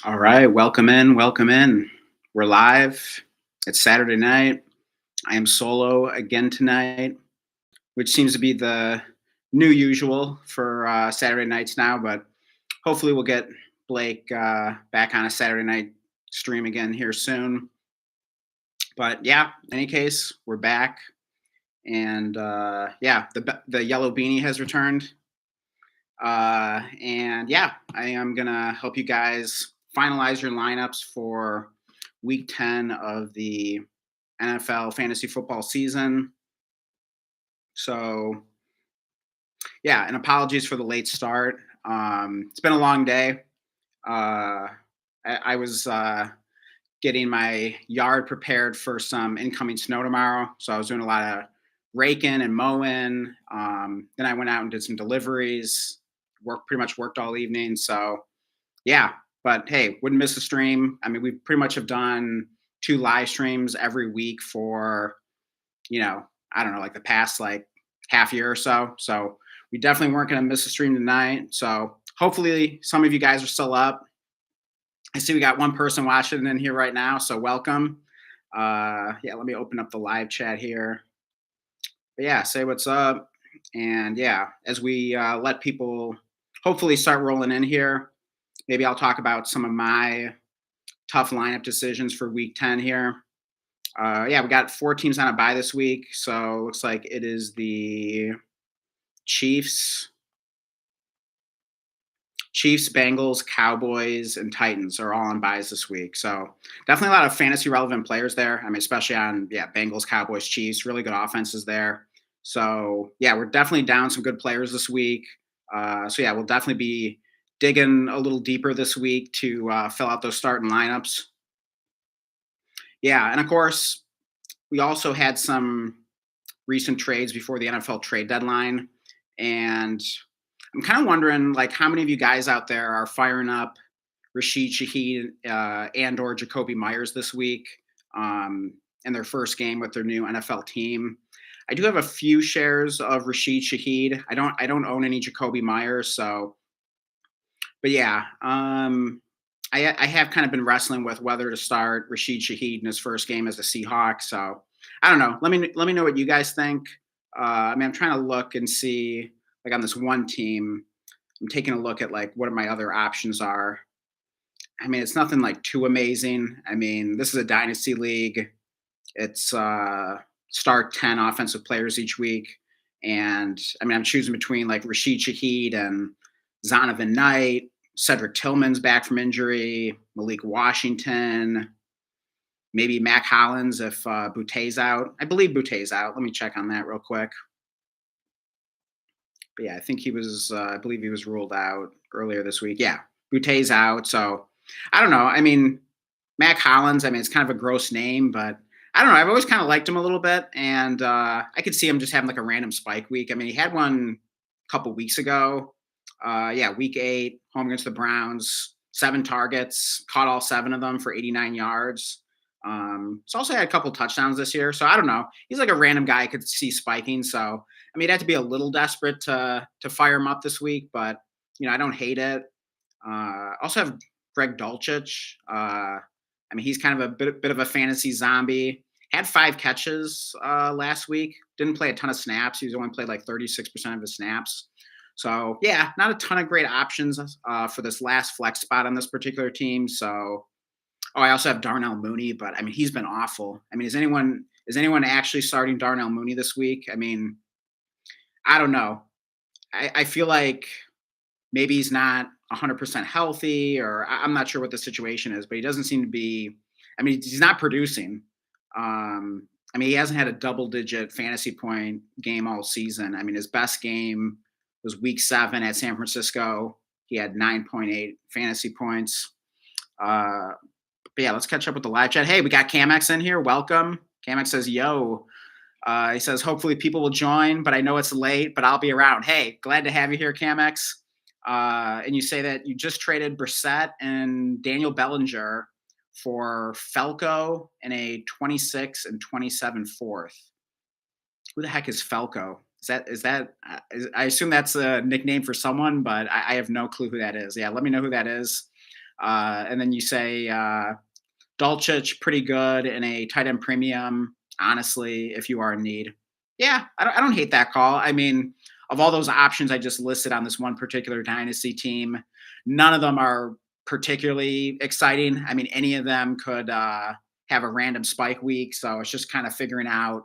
All right, welcome in, welcome in. We're live. It's Saturday night. I am solo again tonight, which seems to be the new usual for Saturday nights now, but hopefully we'll get Blake back on a Saturday night stream again here soon. But yeah, in any case, we're back. And yeah, the yellow beanie has returned. And yeah, I am going to help you guys finalize your lineups for week 10 of the NFL fantasy football season. So, yeah, and apologies for the late start. It's been a long day. I was getting my yard prepared for some incoming snow tomorrow. So I was doing a lot of raking and mowing. Then I went out and did some deliveries. Pretty much worked all evening. So yeah, but hey, wouldn't miss a stream. I mean, we pretty much have done two live streams every week for, I don't know, like the past like half year or so. So we definitely weren't going to miss a stream tonight. So hopefully some of you guys are still up. I see we got one person watching in here right now, so welcome. Yeah, let me open up the live chat here. But yeah, say what's up. And yeah, as we let people hopefully start rolling in here, maybe I'll talk about some of my tough lineup decisions for week 10 here. Yeah, we got four teams on a bye this week. So it looks like it is the Chiefs, Bengals, Cowboys, and Titans are all on byes this week. So definitely a lot of fantasy relevant players there. I mean, especially on Bengals, Cowboys, Chiefs, really good offenses there. So yeah, we're definitely down some good players this week. So yeah, we'll definitely be digging a little deeper this week to fill out those starting lineups. Yeah, and of course, we also had some recent trades before the NFL trade deadline, and I'm kind of wondering, like, how many of you guys out there are firing up Rashid Shaheed and/or Jacoby Myers this week in their first game with their new NFL team? I do have a few shares of Rashid Shaheed. I don't own any Jacoby Myers, so but yeah, I have kind of been wrestling with whether to start Rashid Shaheed in his first game as a Seahawk. So I don't know. Let me know what you guys think. I mean, I'm trying to look and see, like, on this one team. I'm taking a look at like what my other options are. I mean, it's nothing like too amazing. I mean, this is a dynasty league. It's start 10 offensive players each week, and I mean, I'm choosing between like Rashid Shaheed and Zonovan Knight. Cedric Tillman's back from injury. Malik Washington. Maybe Mac Hollins if Boute's out. I believe Boute's out. Let me check on that real quick. But yeah, I think he was. I believe he was ruled out earlier this week. Yeah, Boute's out. So I don't know. I mean, Mac Hollins. I mean, it's kind of a gross name, but I don't know. I've always kind of liked him a little bit, and I could see him just having like a random spike week. I mean, he had one a couple weeks ago. Yeah, week 8, home against the Browns, 7 targets, caught all 7 of them for 89 yards. He's also had a couple touchdowns this year, so I don't know. He's like a random guy I could see spiking. So I mean, I'd have to be a little desperate to fire him up this week, but I don't hate it. Also have Greg Dulcich. I mean, he's kind of a bit of a fantasy zombie. Had 5 catches last week. Didn't play a ton of snaps. He's only played like 36% of his snaps. So yeah, not a ton of great options for this last flex spot on this particular team. So, I also have Darnell Mooney, but I mean, he's been awful. I mean, is anyone actually starting Darnell Mooney this week? I mean, I don't know. I feel like maybe he's not 100% healthy, or I'm not sure what the situation is, but he doesn't seem to be. I mean, he's not producing. I mean, he hasn't had a double-digit fantasy point game all season. I mean, his best game was Week 7 at San Francisco. He had 9.8 fantasy points. But yeah, let's catch up with the live chat. Hey, we got Camex in here. Welcome. Camex says, "Yo." He says, "Hopefully people will join, but I know it's late, but I'll be around." Hey, glad to have you here, Camex. And you say that you just traded Brissett and Daniel Bellinger for Felco and a 26 and 27 fourth. Who the heck is Felco? I assume that's a nickname for someone, but I have no clue who that is. Yeah, let me know who that is. And then you say Dulcich, pretty good in a tight end premium, honestly, if you are in need. Yeah, I don't hate that call. I mean, of all those options I just listed on this one particular dynasty team, none of them are particularly exciting. I mean, any of them could have a random spike week. So it's just kind of figuring out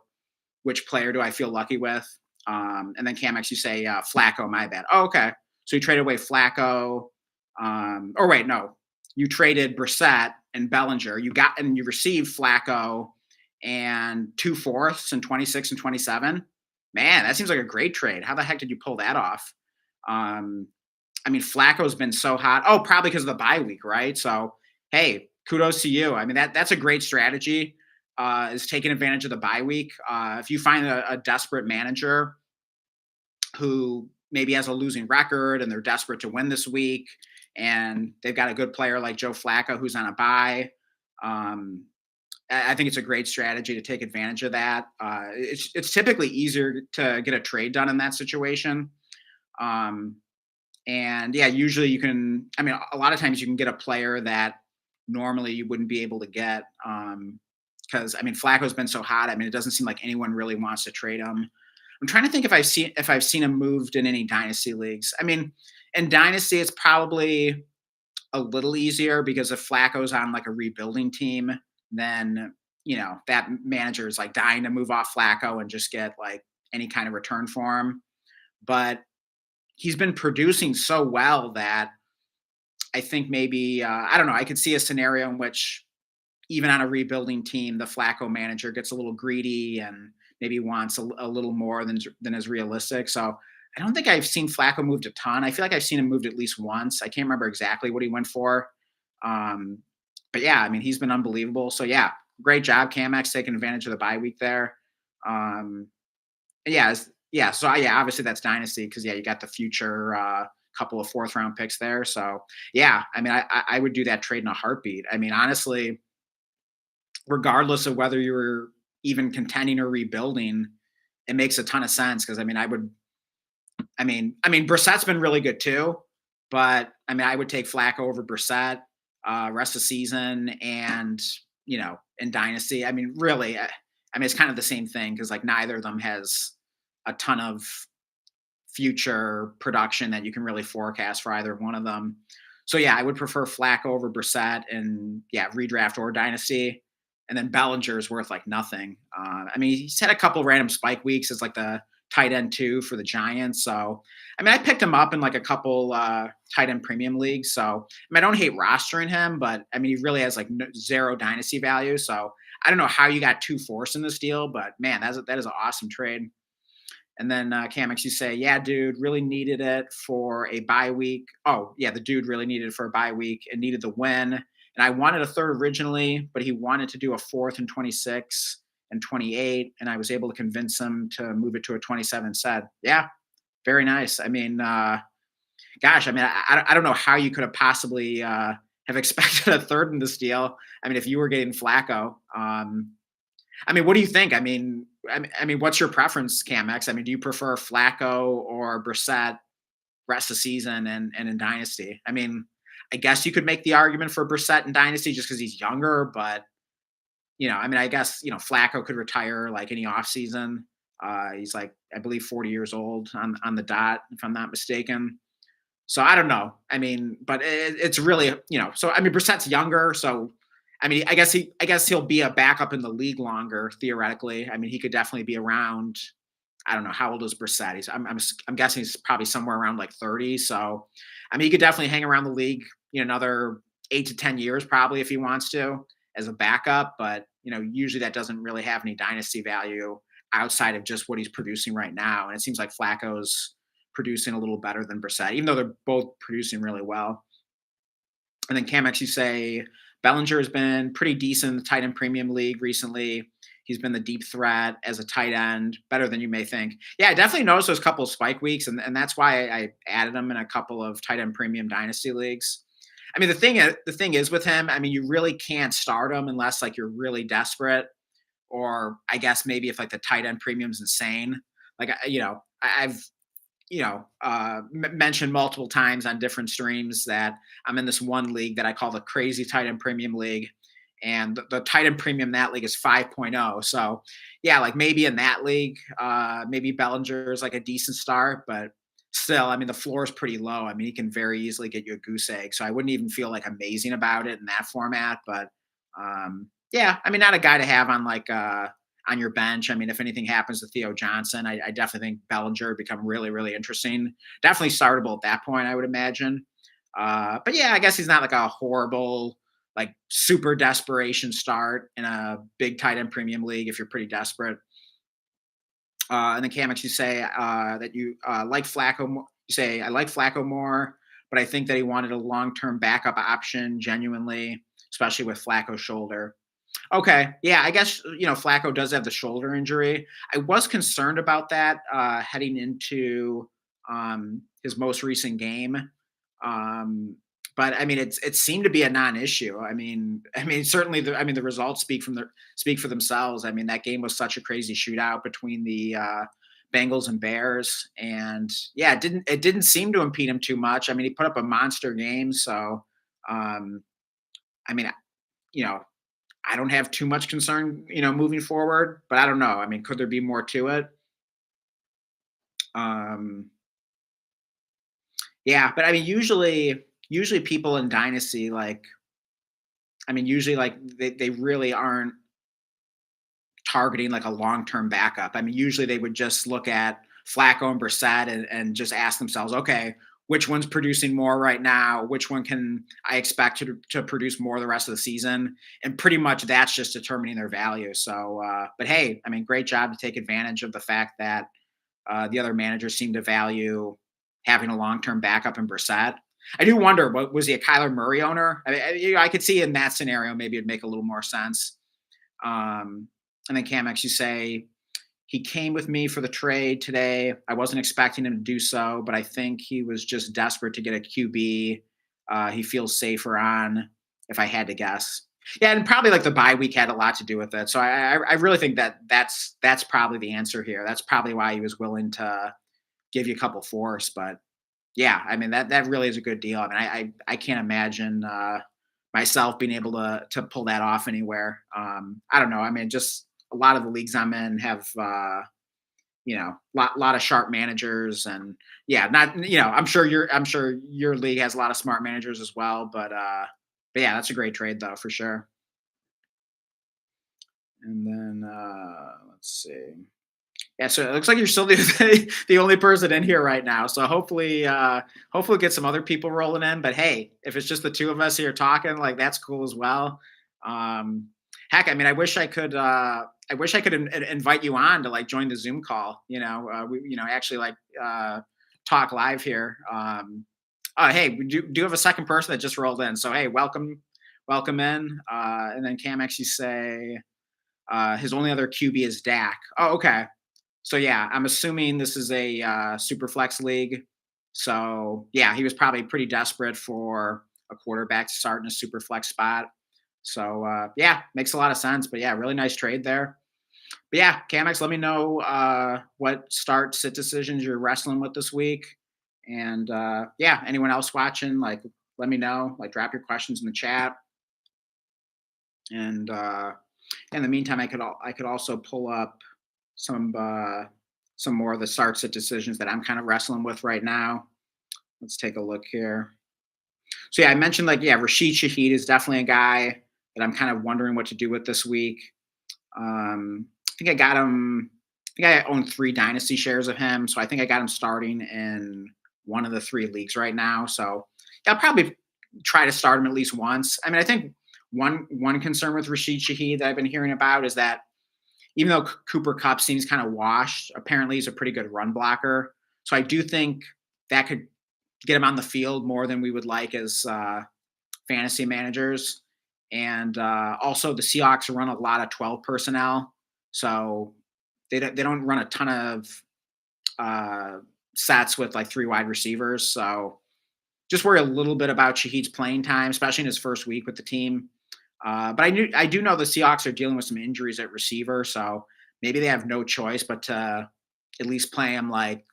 which player do I feel lucky with. And then Camex, you say Flacco, my bad. Oh, okay. So you traded away Flacco. Or wait, no, you traded Brissett and Bellinger. You received Flacco and 2/4 and 26 and 27. Man, that seems like a great trade. How the heck did you pull that off? Um, I mean, Flacco's been so hot. Oh, probably because of the bye week, right? So, hey, kudos to you. I mean, that's a great strategy. Is taking advantage of the bye week. If you find a desperate manager who maybe has a losing record and they're desperate to win this week, and they've got a good player like Joe Flacco who's on a bye, um, I think it's a great strategy to take advantage of that. It's typically easier to get a trade done in that situation. Um, and yeah, usually you can. I mean, a lot of times you can get a player that normally you wouldn't be able to get. Because I mean, Flacco's been so hot. I mean, it doesn't seem like anyone really wants to trade him. I'm trying to think if I've seen him moved in any dynasty leagues. I mean, in dynasty, it's probably a little easier because if Flacco's on like a rebuilding team, then that manager is like dying to move off Flacco and just get like any kind of return for him. But he's been producing so well that I think maybe I don't know. I could see a scenario in which even on a rebuilding team, the Flacco manager gets a little greedy and maybe wants a little more than is realistic. So I don't think I've seen Flacco moved a ton. I feel like I've seen him moved at least once. I can't remember exactly what he went for. Um, but yeah, I mean, he's been unbelievable. So yeah, great job, Camex, taking advantage of the bye week there. Um, yeah, yeah. So yeah, obviously that's dynasty because yeah, you got the future couple of fourth round picks there. So yeah, I mean, I would do that trade in a heartbeat. I mean, honestly, regardless of whether you were even contending or rebuilding, it makes a ton of sense because I mean, Brissett's been really good too, but I mean, I would take Flacco over Brissett rest of the season, and in dynasty. I mean, really, I mean, it's kind of the same thing because like neither of them has a ton of future production that you can really forecast for either one of them. So yeah, I would prefer Flacco over Brissett, and yeah, redraft or dynasty. And then Bellinger is worth like nothing. I mean, he's had a couple random spike weeks as like the tight end two for the Giants. So I mean, I picked him up in like a couple tight end premium leagues. So I mean, I don't hate rostering him, but I mean, he really has like zero dynasty value. So I don't know how you got 2/4 in this deal, but man, that is an awesome trade. And then Camex, you say, yeah, dude, really needed it for a bye week. Oh, yeah, the dude really needed it for a bye week and needed the win. And I wanted a third originally, but he wanted to do a fourth and 26 and 28. And I was able to convince him to move it to a 27 said. Yeah, very nice. I mean, gosh, I mean, I don't know how you could have possibly have expected a third in this deal. I mean, if you were getting Flacco, I mean, what do you think? I mean, what's your preference, Camex? I mean, do you prefer Flacco or Brissett rest of season and in Dynasty? I mean, I guess you could make the argument for Brissett in Dynasty just because he's younger, but I mean, I guess Flacco could retire like any offseason. He's like, I believe, 40 years old on the dot, if I'm not mistaken. So I don't know. I mean, but it's really, So I mean, Brissett's younger, so I mean, I guess he'll be a backup in the league longer theoretically. I mean, he could definitely be around. I don't know how old is Brissett. I'm guessing he's probably somewhere around like 30. So I mean, he could definitely hang around the league, another 8 to 10 years probably if he wants to as a backup. But usually that doesn't really have any dynasty value outside of just what he's producing right now. And it seems like Flacco's producing a little better than Brissett, even though they're both producing really well. And then Camex, you say Bellinger has been pretty decent in the tight end premium league recently. He's been the deep threat as a tight end, better than you may think. Yeah, I definitely noticed those couple of spike weeks, and that's why I added him in a couple of tight end premium dynasty leagues. I mean, the thing is with him, I mean, you really can't start him unless like you're really desperate, or I guess maybe if like the tight end premium's insane. Like I've mentioned multiple times on different streams that I'm in this one league that I call the Crazy Tight End Premium League, and the tight end premium in that league is 5.0. So yeah, like maybe in that league, maybe Bellinger is like a decent start, but still, I mean, the floor is pretty low. I mean, he can very easily get you a goose egg. So I wouldn't even feel like amazing about it in that format. But yeah, I mean, not a guy to have on like on your bench. I mean, if anything happens to Theo Johnson, I definitely think Bellinger would become really, really interesting. Definitely startable at that point, I would imagine. But yeah, I guess he's not like a horrible, like super desperation start in a big tight end premium league if you're pretty desperate. And then Camex, you say that you like Flacco. You say I like Flacco more, but I think that he wanted a long-term backup option genuinely, especially with Flacco's shoulder. Okay, yeah, I guess Flacco does have the shoulder injury. I was concerned about that heading into his most recent game. Um, but I mean, it seemed to be a non-issue. I mean, certainly the results speak for themselves. I mean, that game was such a crazy shootout between the Bengals and Bears, and yeah, it didn't seem to impede him too much. I mean, he put up a monster game, so um, I mean, you know, I don't have too much concern, moving forward. But I don't know. I mean, could there be more to it? Um, yeah, but I mean, usually people in Dynasty, like, I mean, usually like they really aren't targeting like a long term backup. I mean, usually they would just look at Flacco and Brissett and just ask themselves, okay, which one's producing more right now? Which one can I expect to produce more the rest of the season? And pretty much that's just determining their value. So, but hey, I mean, great job to take advantage of the fact that the other managers seem to value having a long term backup in Brissett. I do wonder, what was he a Kyler Murray owner? I could see in that scenario maybe it'd make a little more sense. Um, and then Camex, you say he came with me for the trade today. I wasn't expecting him to do so, but I think he was just desperate to get a QB. He feels safer on, if I had to guess. Yeah, and probably like the bye week had a lot to do with it. So I really think that that's probably the answer here. That's probably why he was willing to give you a couple fours. But yeah, I mean that really is a good deal. I mean, I can't imagine myself being able to pull that off anywhere. I don't know. I mean, just a lot of the leagues I'm in have lot of sharp managers, and yeah, not I'm sure your league has a lot of smart managers as well. But yeah, that's a great trade though for sure. And then let's see. Yeah, so it looks like you're still the only person in here right now. So hopefully get some other people rolling in. But hey, if it's just the two of us here talking, like that's cool as well. Um, heck, I mean, I wish I could invite you on to like join the Zoom call. We actually like talk live here. Hey, we do have a second person that just rolled in. So hey, welcome in. And then Cam actually say his only other QB is Dak. Oh, okay. So yeah, I'm assuming this is a super flex league. So yeah, he was probably pretty desperate for a quarterback to start in a super flex spot. So yeah, makes a lot of sense. But yeah, really nice trade there. But yeah, Camex, let me know what start sit decisions you're wrestling with this week. And yeah, anyone else watching, like let me know. Like drop your questions in the chat. And in the meantime, I could also pull up some uh, some more of the start sit decisions that I'm kind of wrestling with right now. Let's take a look here. So yeah, I mentioned like Rashid Shaheed is definitely a guy that I'm kind of wondering what to do with this week. I think I got him. I think I own 3 dynasty shares of him, so I think I got him starting in one of the 3 leagues right now. So yeah, I'll probably try to start him at least once. I mean, I think one concern with Rashid Shaheed that I've been hearing about is that even though Cooper Cup seems kind of washed, apparently he's a pretty good run blocker. So I do think that could get him on the field more than we would like as fantasy managers. And also, the Seahawks run a lot of 12 personnel, so they don't run a ton of uh, sets with like 3 wide receivers. So just worry a little bit about Shaheed's playing time, especially in his first week with the team. But I do know the Seahawks are dealing with some injuries at receiver, so maybe they have no choice but to at least play him like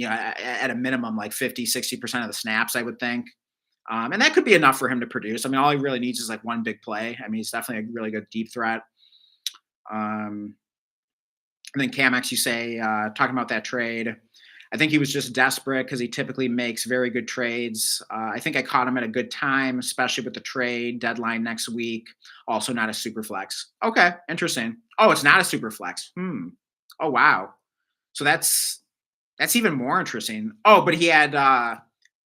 at a minimum, like 50, 60% of the snaps, I would think. And that could be enough for him to produce. I mean, all he really needs is like one big play. I mean, he's definitely a really good deep threat. Um, and then Camex, you say, talking about that trade. I think he was just desperate because he typically makes very good trades. I think I caught him at a good time, especially with the trade deadline next week. Also, not a super flex. Okay, interesting. Oh, it's not a super flex. Hmm. Oh, wow. So that's even more interesting. Oh, but he had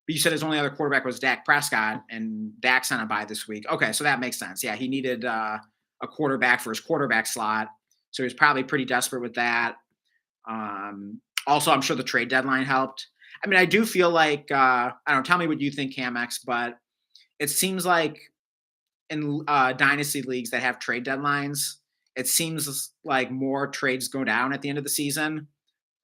you said his only other quarterback was Dak Prescott, and Dak's on a bye this week. Okay, so that makes sense. Yeah, he needed a quarterback for his quarterback slot, so he was probably pretty desperate with that. Also, I'm sure the trade deadline helped. I mean, I do feel like I don't know. Tell me what you think, Camex, but it seems like in dynasty leagues that have trade deadlines, it seems like more trades go down at the end of the season,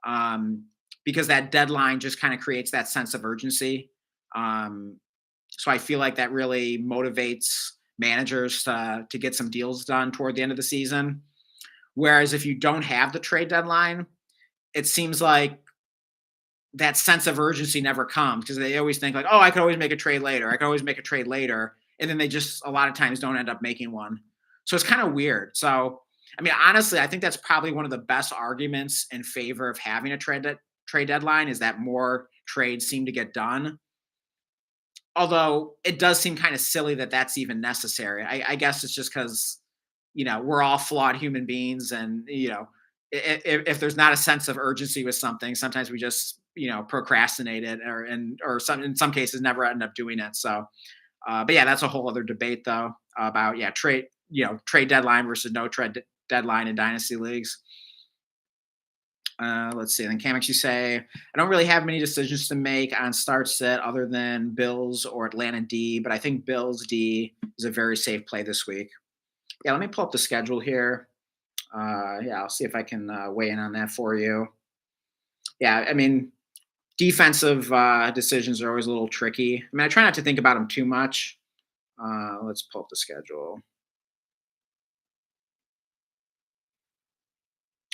um, because that deadline just kind of creates that sense of urgency. Um, so I feel like that really motivates managers to get some deals done toward the end of the season. Whereas if you don't have the trade deadline, it seems like that sense of urgency never comes because they always think like, oh, I could always make a trade later. I could always make a trade later. And then they just a lot of times don't end up making one. So it's kind of weird. So I mean, honestly, I think that's probably one of the best arguments in favor of having a trade deadline is that more trades seem to get done. Although it does seem kind of silly that that's even necessary. I guess it's just because we're all flawed human beings, and if there's not a sense of urgency with something, sometimes we just procrastinate it, or some in some cases never end up doing it. So, but yeah, that's a whole other debate though about trade deadline versus no deadline in dynasty leagues. Let's see. Then Camex, you say, I don't really have many decisions to make on start sit other than Bills or Atlanta D, but I think Bills D is a very safe play this week. Yeah, let me pull up the schedule here. Yeah, I'll see if I can weigh in on that for you. Yeah, I mean, defensive decisions are always a little tricky. I mean, I try not to think about them too much. Let's pull up the schedule.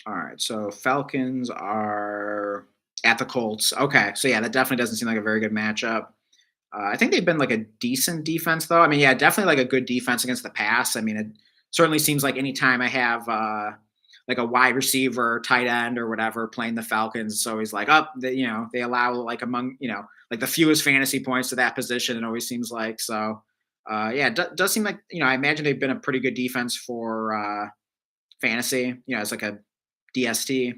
All right, so Falcons are at the Colts. Okay, so yeah, that definitely doesn't seem like a very good matchup. I think they've been like a decent defense, though. I mean, yeah, definitely like a good defense against the pass. I mean, it certainly seems like anytime I have like a wide receiver, tight end, or whatever playing the Falcons, it's always like up. They allow like among like the fewest fantasy points to that position. It always seems like so. Yeah, it does seem like I imagine they've been a pretty good defense for fantasy. It's like a DST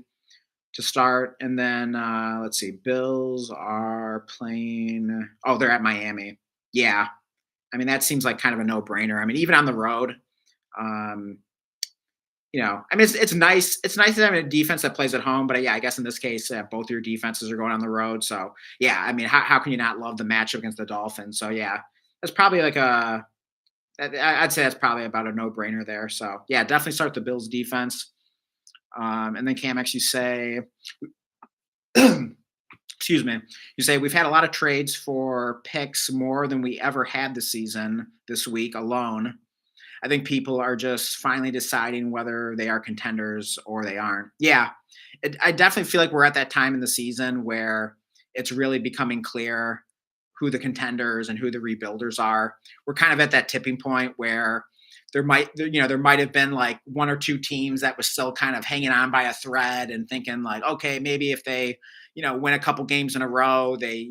to start. And then let's see, Bills are playing. Oh, they're at Miami. Yeah, I mean that seems like kind of a no brainer. I mean, even on the road, um, I mean it's nice. It's nice to have a defense that plays at home, but yeah, I guess in this case, both your defenses are going on the road. So yeah, I mean, how can you not love the matchup against the Dolphins? So yeah, that's probably like I'd say that's probably about a no brainer there. So yeah, definitely start the Bills defense. And then Cam actually say, excuse me, you say we've had a lot of trades for picks more than we ever had this season this week alone. I think people are just finally deciding whether they are contenders or they aren't. Yeah, I definitely feel like we're at that time in the season where it's really becoming clear who the contenders and who the rebuilders are. We're kind of at that tipping point where there might have been like one or two teams that was still kind of hanging on by a thread and thinking like, okay, maybe if they win a couple games in a row, they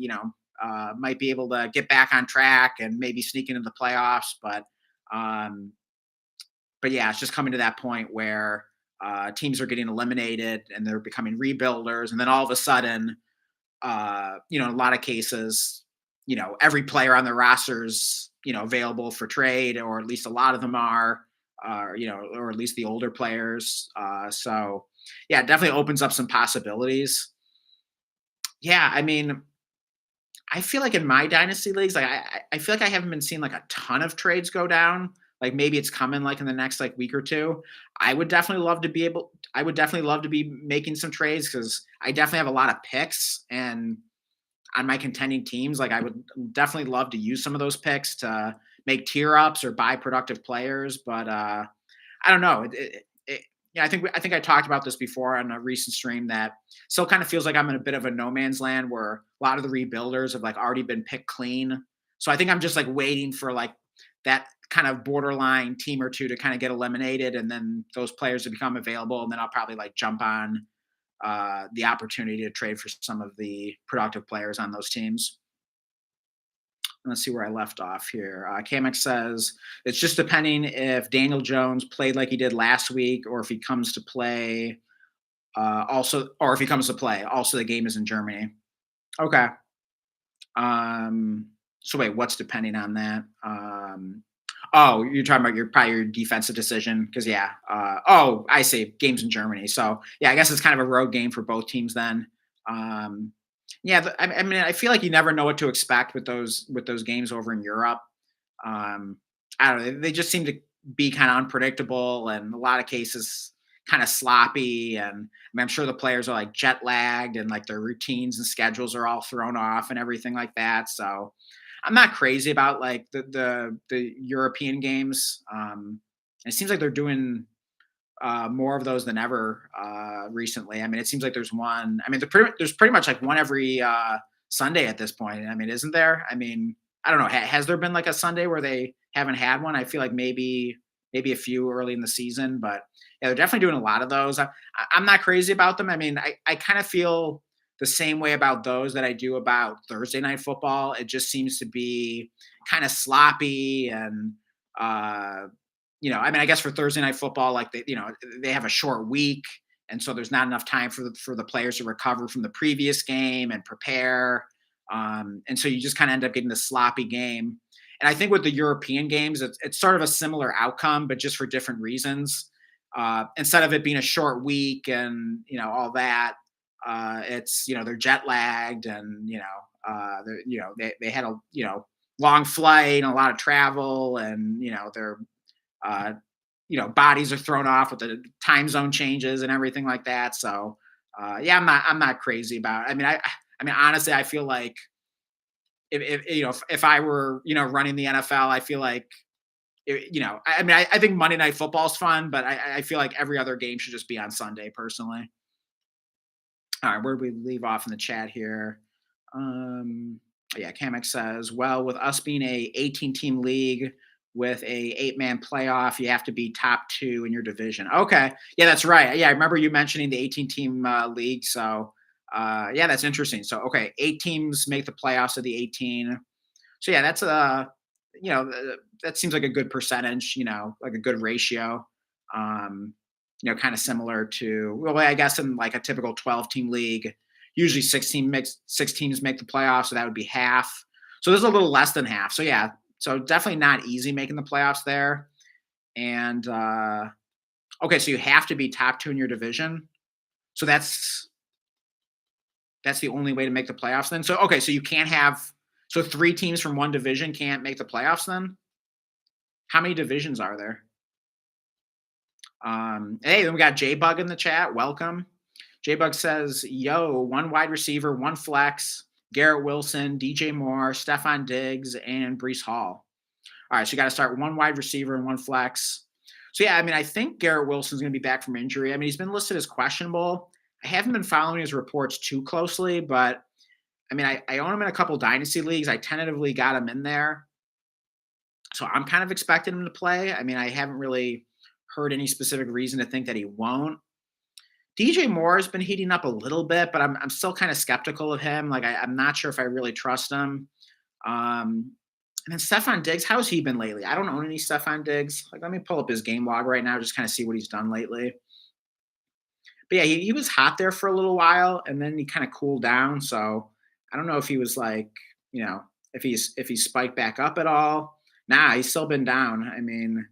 might be able to get back on track and maybe sneak into the playoffs. Um, but yeah, it's just coming to that point where teams are getting eliminated and they're becoming rebuilders, and then all of a sudden, in a lot of cases, every player on the rosters, available for trade, or at least a lot of them are, or at least the older players. So yeah, it definitely opens up some possibilities. Yeah, I mean, I feel like in my dynasty leagues, like I feel like I haven't been seeing like a ton of trades go down. Like maybe it's coming like in the next like week or two. I would definitely love to be making some trades because I definitely have a lot of picks, and on my contending teams, like I would definitely love to use some of those picks to make tier ups or buy productive players. But I don't know. Yeah, I think I talked about this before on a recent stream that still kind of feels like I'm in a bit of a no man's land where a lot of the rebuilders have like already been picked clean. So I think I'm just like waiting for like that kind of borderline team or two to kind of get eliminated, and then those players to become available, and then I'll probably like jump on the opportunity to trade for some of the productive players on those teams. Let's see where I left off here. Kamek says it's just depending if Daniel Jones played like he did last week, or if he comes to play. Or if he comes to play. Also, the game is in Germany. Okay. Um. So wait, what's depending on that? Oh, you're talking about your probably your defensive decision because yeah. Oh, I see. Games in Germany. So yeah, I guess it's kind of a road game for both teams then. Um, yeah, I mean, I feel like you never know what to expect with those games over in Europe. Um, I don't know. They just seem to be kind of unpredictable, and in a lot of cases, kind of sloppy. And I mean, I'm sure the players are like jet lagged, and like their routines and schedules are all thrown off, and everything like that. So I'm not crazy about like the European games. It seems like they're doing more of those than ever recently. I mean, it seems like there's one. I mean, there's pretty much like one every Sunday at this point. I mean, isn't there? I mean, I don't know. Has there been like a Sunday where they haven't had one? I feel like maybe a few early in the season, but yeah, they're definitely doing a lot of those. I'm not crazy about them. I mean, I kind of feel the same way about those that I do about Thursday night football. It just seems to be kind of sloppy and uh I mean, I guess for Thursday night football, like they have a short week, and so there's not enough time for the players to recover from the previous game and prepare, and so you just kind of end up getting this sloppy game. And I think with the European games, it's sort of a similar outcome, but just for different reasons. Instead of it being a short week and all that, it's they're jet lagged and they had a long flight and a lot of travel and they're uh, bodies are thrown off with the time zone changes and everything like that. So, yeah, I'm not crazy about it. I mean, honestly, I feel like if I were, running the NFL, I feel like, I think Monday Night Football is fun, but I feel like every other game should just be on Sunday, personally. All right, where do we leave off in the chat here? Yeah, Kamek says, well, with us being a 18 team league with a 8-man playoff, you have to be top two in your division. Okay, yeah, that's right. Yeah, I remember you mentioning the 18 team league. So, yeah, that's interesting. So, okay, 8 teams make the playoffs of the 18. So, yeah, that's that seems like a good percentage. Like a good ratio. Um, kind of similar to, well, I guess in like a typical 12-team league, usually 6 teams make the playoffs, so that would be half. So there's a little less than half. So yeah, so definitely not easy making the playoffs there. And okay, so you have to be top two in your division. So that's the only way to make the playoffs then. So okay, so you can't have so 3 teams from one division can't make the playoffs then? How many divisions are there? Hey, then we got J Bug in the chat. Welcome. J Bug says, yo, one wide receiver, one flex, Garrett Wilson, DJ Moore, Stefan Diggs, and Brees Hall. All right, so you got to start one wide receiver and one flex. So yeah, I mean, I think Garrett Wilson's going to be back from injury. I mean, he's been listed as questionable. I haven't been following his reports too closely, but I mean, I own him in a couple dynasty leagues. I tentatively got him in there. So I'm kind of expecting him to play. I mean, I haven't really heard any specific reason to think that he won't. DJ Moore has been heating up a little bit, but I'm still kind of skeptical of him. Like I'm not sure if I really trust him. Um, and then Stefan Diggs, how's he been lately? I don't own any Stefan Diggs. Like, let me pull up his game log right now, just kind of see what he's done lately. But yeah, he was hot there for a little while, and then he kind of cooled down. So I don't know if he was like, if he's spiked back up at all. Nah, he's still been down. I mean,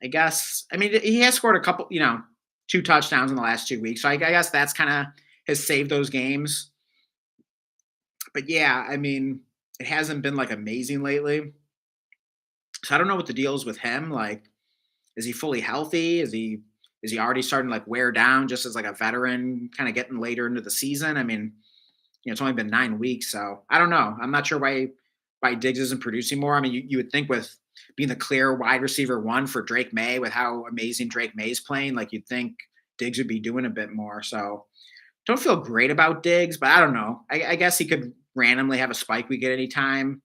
he has scored a couple, 2 touchdowns in the last 2 weeks. So I guess that's kind of has saved those games. But yeah, I mean, it hasn't been like amazing lately. So I don't know what the deal is with him. Like, is he fully healthy? Is he already starting to like wear down just as like a veteran, kind of getting later into the season? I mean, it's only been 9 weeks, so I don't know. I'm not sure why Diggs isn't producing more. I mean, you would think with being the clear wide receiver one for Drake May with how amazing Drake May's playing. Like you'd think Diggs would be doing a bit more. So don't feel great about Diggs, but I don't know. I guess he could randomly have a spike week at any time.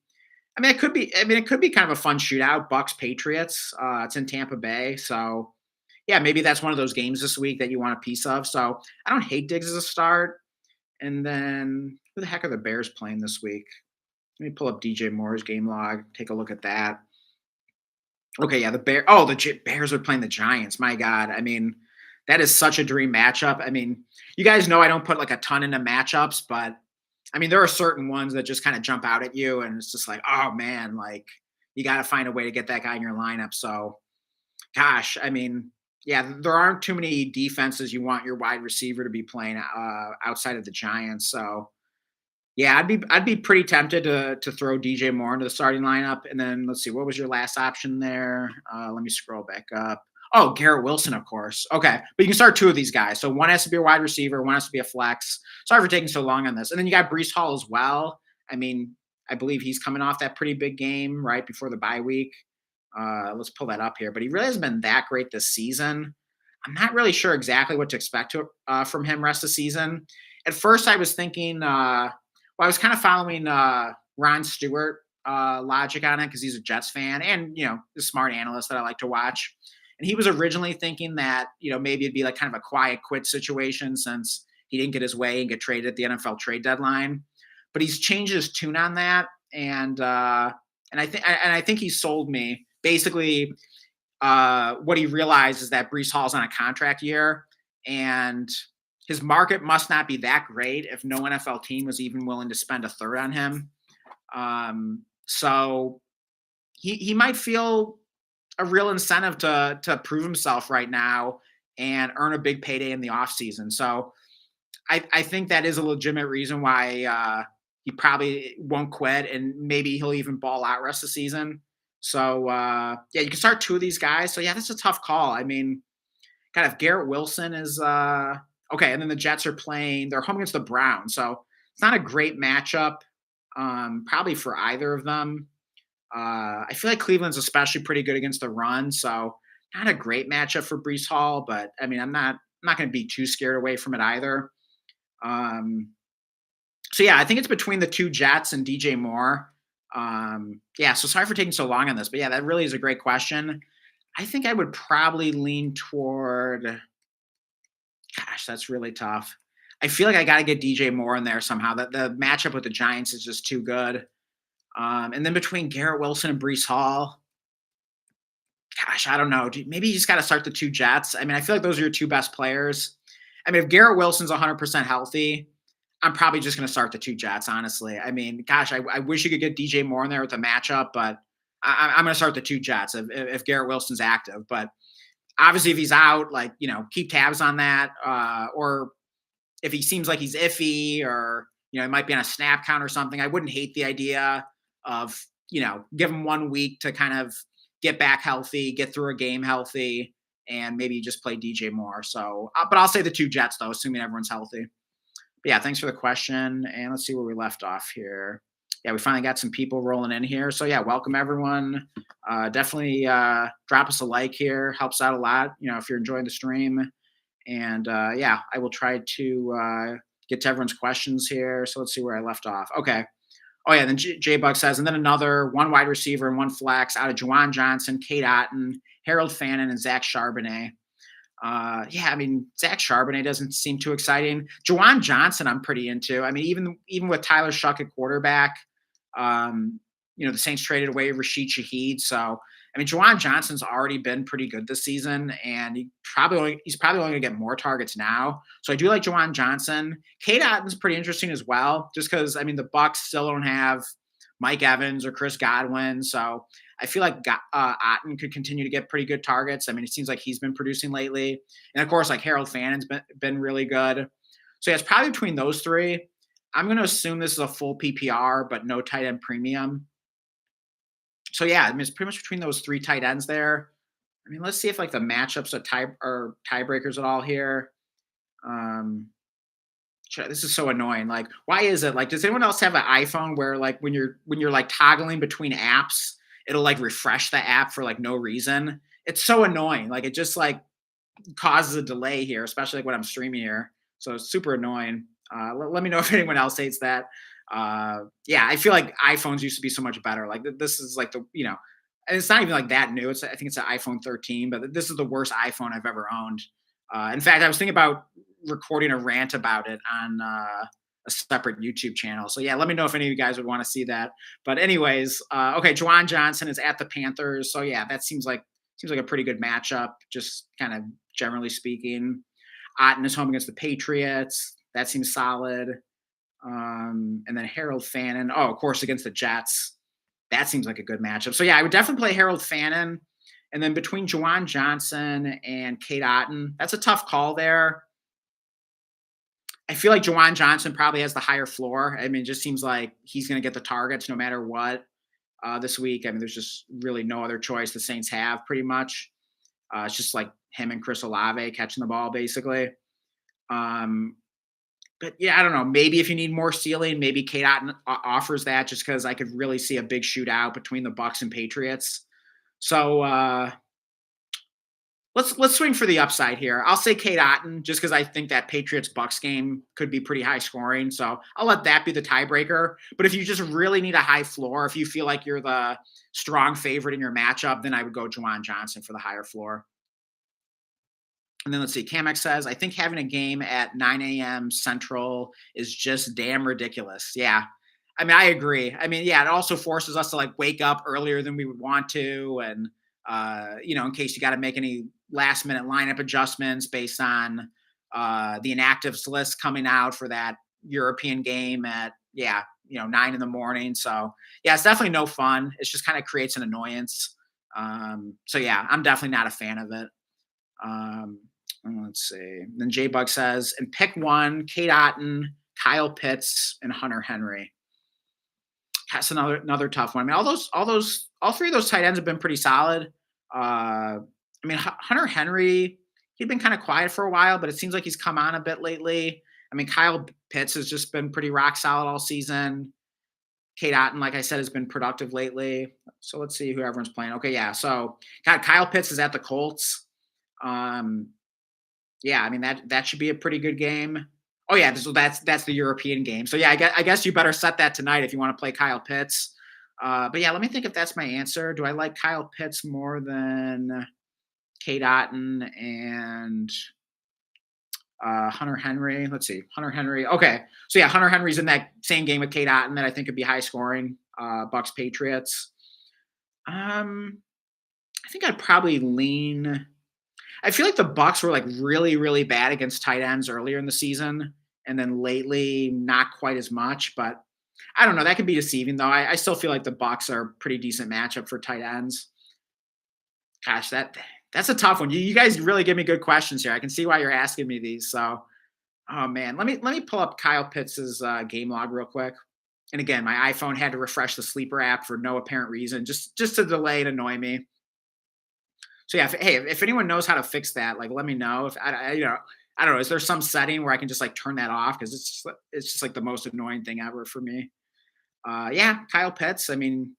I mean, it could be. I mean, it could be kind of a fun shootout. Bucks Patriots. It's in Tampa Bay, so yeah, maybe that's one of those games this week that you want a piece of. So I don't hate Diggs as a start. And then who the heck are the Bears playing this week? Let me pull up DJ Moore's game log. Take a look at that. Okay, yeah, the Bear. Oh, the Bears are playing the Giants. My God, I mean, that is such a dream matchup. I mean, you guys know I don't put like a ton into matchups, but I mean, there are certain ones that just kind of jump out at you, and it's just like, oh man, like you got to find a way to get that guy in your lineup. So, gosh, I mean, yeah, there aren't too many defenses you want your wide receiver to be playing outside of the Giants. So, yeah, I'd be pretty tempted to throw DJ Moore into the starting lineup. And then let's see, what was your last option there? Let me scroll back up. Oh, Garrett Wilson, of course. Okay, but you can start two of these guys. So one has to be a wide receiver, one has to be a flex. Sorry for taking so long on this. And then you got Brees Hall as well. I mean, I believe he's coming off that pretty big game right before the bye week. Let's pull that up here. But he really hasn't been that great this season. I'm not really sure exactly what to expect from him rest of the season. At first, I was thinking, I was kind of following Ron Stewart logic on it because he's a Jets fan and a smart analyst that I like to watch. And he was originally thinking that maybe it'd be like kind of a quiet quit situation since he didn't get his way and get traded at the NFL trade deadline. But he's changed his tune on that, and I think he sold me. Basically, what he realized is that Brees Hall's on a contract year, and his market must not be that great if no NFL team was even willing to spend a third on him. So he might feel a real incentive to prove himself right now and earn a big payday in the offseason. So I think that is a legitimate reason why he probably won't quit, and maybe he'll even ball out rest of the season. So yeah, you can start two of these guys. So yeah, that's a tough call. I mean, kind of Garrett Wilson is okay, and then the Jets are playing. They're home against the Browns, so it's not a great matchup, probably for either of them. I feel like Cleveland's especially pretty good against the run, so not a great matchup for Brees Hall. But I mean, I'm not going to be too scared away from it either. Um, so yeah, I think it's between the two Jets and DJ Moore. Yeah, so sorry for taking so long on this, but yeah, that really is a great question. I think I would probably lean toward. Gosh, that's really tough. I feel like I got to get DJ Moore in there somehow. That the matchup with the Giants is just too good. And then between Garrett Wilson and Brees Hall, gosh, I don't know. Maybe you just got to start the two Jets. I mean, I feel like those are your two best players. I mean, if Garrett Wilson's 100% healthy, I'm probably just going to start the two Jets, honestly. I mean, gosh, I wish you could get DJ Moore in there with the matchup, but I'm going to start the two Jets if Garrett Wilson's active. But obviously, if he's out, like, keep tabs on that. Or if he seems like he's iffy or, he might be on a snap count or something, I wouldn't hate the idea of, give him 1 week to kind of get back healthy, get through a game healthy, and maybe just play DJ Moore. So, but I'll say the two Jets, though, assuming everyone's healthy. But yeah, thanks for the question. And let's see where we left off here. Yeah, we finally got some people rolling in here. So yeah, welcome everyone. Definitely drop us a like here. Helps out a lot, if you're enjoying the stream. And yeah, I will try to get to everyone's questions here. So let's see where I left off. Okay. Oh yeah, then J-Bug says, and then another one wide receiver and one flex out of Juwan Johnson, Kate Otten, Harold Fannin, and Zach Charbonnet. Yeah, I mean, Zach Charbonnet doesn't seem too exciting. Juwan Johnson, I'm pretty into. I mean, even with Tyler Shuck at quarterback, the Saints traded away Rashid Shaheed. So, I mean, Juwan Johnson's already been pretty good this season, and he's probably only going to get more targets now. So I do like Juwan Johnson. Kate Otten's pretty interesting as well, just because, I mean, the Bucks still don't have Mike Evans or Chris Godwin. So I feel like Otten could continue to get pretty good targets. I mean, it seems like he's been producing lately. And of course, like Harold Fannon's been really good. So yeah, it's probably between those three. I'm going to assume this is a full PPR, but no tight end premium. So yeah, I mean, it's pretty much between those three tight ends there. I mean, let's see if like the matchups are tiebreakers at all here. This is so annoying. Like, why is it like? Does anyone else have an iPhone where like when you're like toggling between apps, it'll like refresh the app for like no reason. It's so annoying. Like it just like causes a delay here, especially like when I'm streaming here. So it's super annoying. Let me know if anyone else hates that. Yeah, I feel like iPhones used to be so much better. Like this is like and it's not even like that new. I think it's an iPhone 13, but this is the worst iPhone I've ever owned. In fact, I was thinking about recording a rant about it on a separate YouTube channel. So yeah, let me know if any of you guys would want to see that. But anyways, okay, Juwan Johnson is at the Panthers. So yeah, that seems like a pretty good matchup, just kind of generally speaking. Otten is home against the Patriots. That seems solid. And then Harold Fannin. Oh, of course, against the Jets. That seems like a good matchup. So yeah, I would definitely play Harold Fannin. And then between Juwan Johnson and Kate Otten, that's a tough call there. I feel like Juwan Johnson probably has the higher floor. I mean, it just seems like he's going to get the targets no matter what this week. I mean, there's just really no other choice the Saints have pretty much. It's just like him and Chris Olave catching the ball basically. Um, but yeah, I don't know. Maybe if you need more ceiling, maybe Kate Otten offers that just because I could really see a big shootout between the Bucks and Patriots. So let's swing for the upside here. I'll say Kate Otten just because I think that Patriots Bucks game could be pretty high scoring. So I'll let that be the tiebreaker. But if you just really need a high floor, if you feel like you're the strong favorite in your matchup, then I would go Juwan Johnson for the higher floor. And then let's see. Kamek says, I think having a game at 9 a.m. Central is just damn ridiculous. Yeah. I mean, I agree. I mean, yeah, it also forces us to like wake up earlier than we would want to. And, in case you got to make any last minute lineup adjustments based on the inactives list coming out for that European game at, 9 in the morning. So, yeah, it's definitely no fun. It just kind of creates an annoyance. So, yeah, I'm definitely not a fan of it. Let's see. Then J Bug says, and pick one, Kate Otten, Kyle Pitts, and Hunter Henry. That's another tough one. I mean, all three of those tight ends have been pretty solid. I mean, Hunter Henry, he'd been kind of quiet for a while, but it seems like he's come on a bit lately. I mean, Kyle Pitts has just been pretty rock solid all season. Kate Otten, like I said, has been productive lately. So let's see who everyone's playing. Okay, yeah. So Kyle Pitts is at the Colts. Yeah, I mean that should be a pretty good game. Oh yeah, so that's the European game. So yeah, I guess you better set that tonight if you want to play Kyle Pitts. But yeah, let me think if that's my answer. Do I like Kyle Pitts more than Kate Otten and Hunter Henry? Let's see, Hunter Henry. Okay, so yeah, Hunter Henry's in that same game with Kate Otten that I think could be high scoring. Bucks Patriots. I think I'd probably lean. I feel like the Bucks were like really, really bad against tight ends earlier in the season, and then lately not quite as much. But I don't know. That can be deceiving, though. I still feel like the Bucks are a pretty decent matchup for tight ends. Gosh, that's a tough one. You guys really give me good questions here. I can see why you're asking me these. So, oh man, let me pull up Kyle Pitts's game log real quick. And again, my iPhone had to refresh the sleeper app for no apparent reason, just to delay and annoy me. So yeah, if anyone knows how to fix that, like let me know. If I don't know, is there some setting where I can just like turn that off because it's just like the most annoying thing ever for me. Yeah, Kyle Pitts. I mean,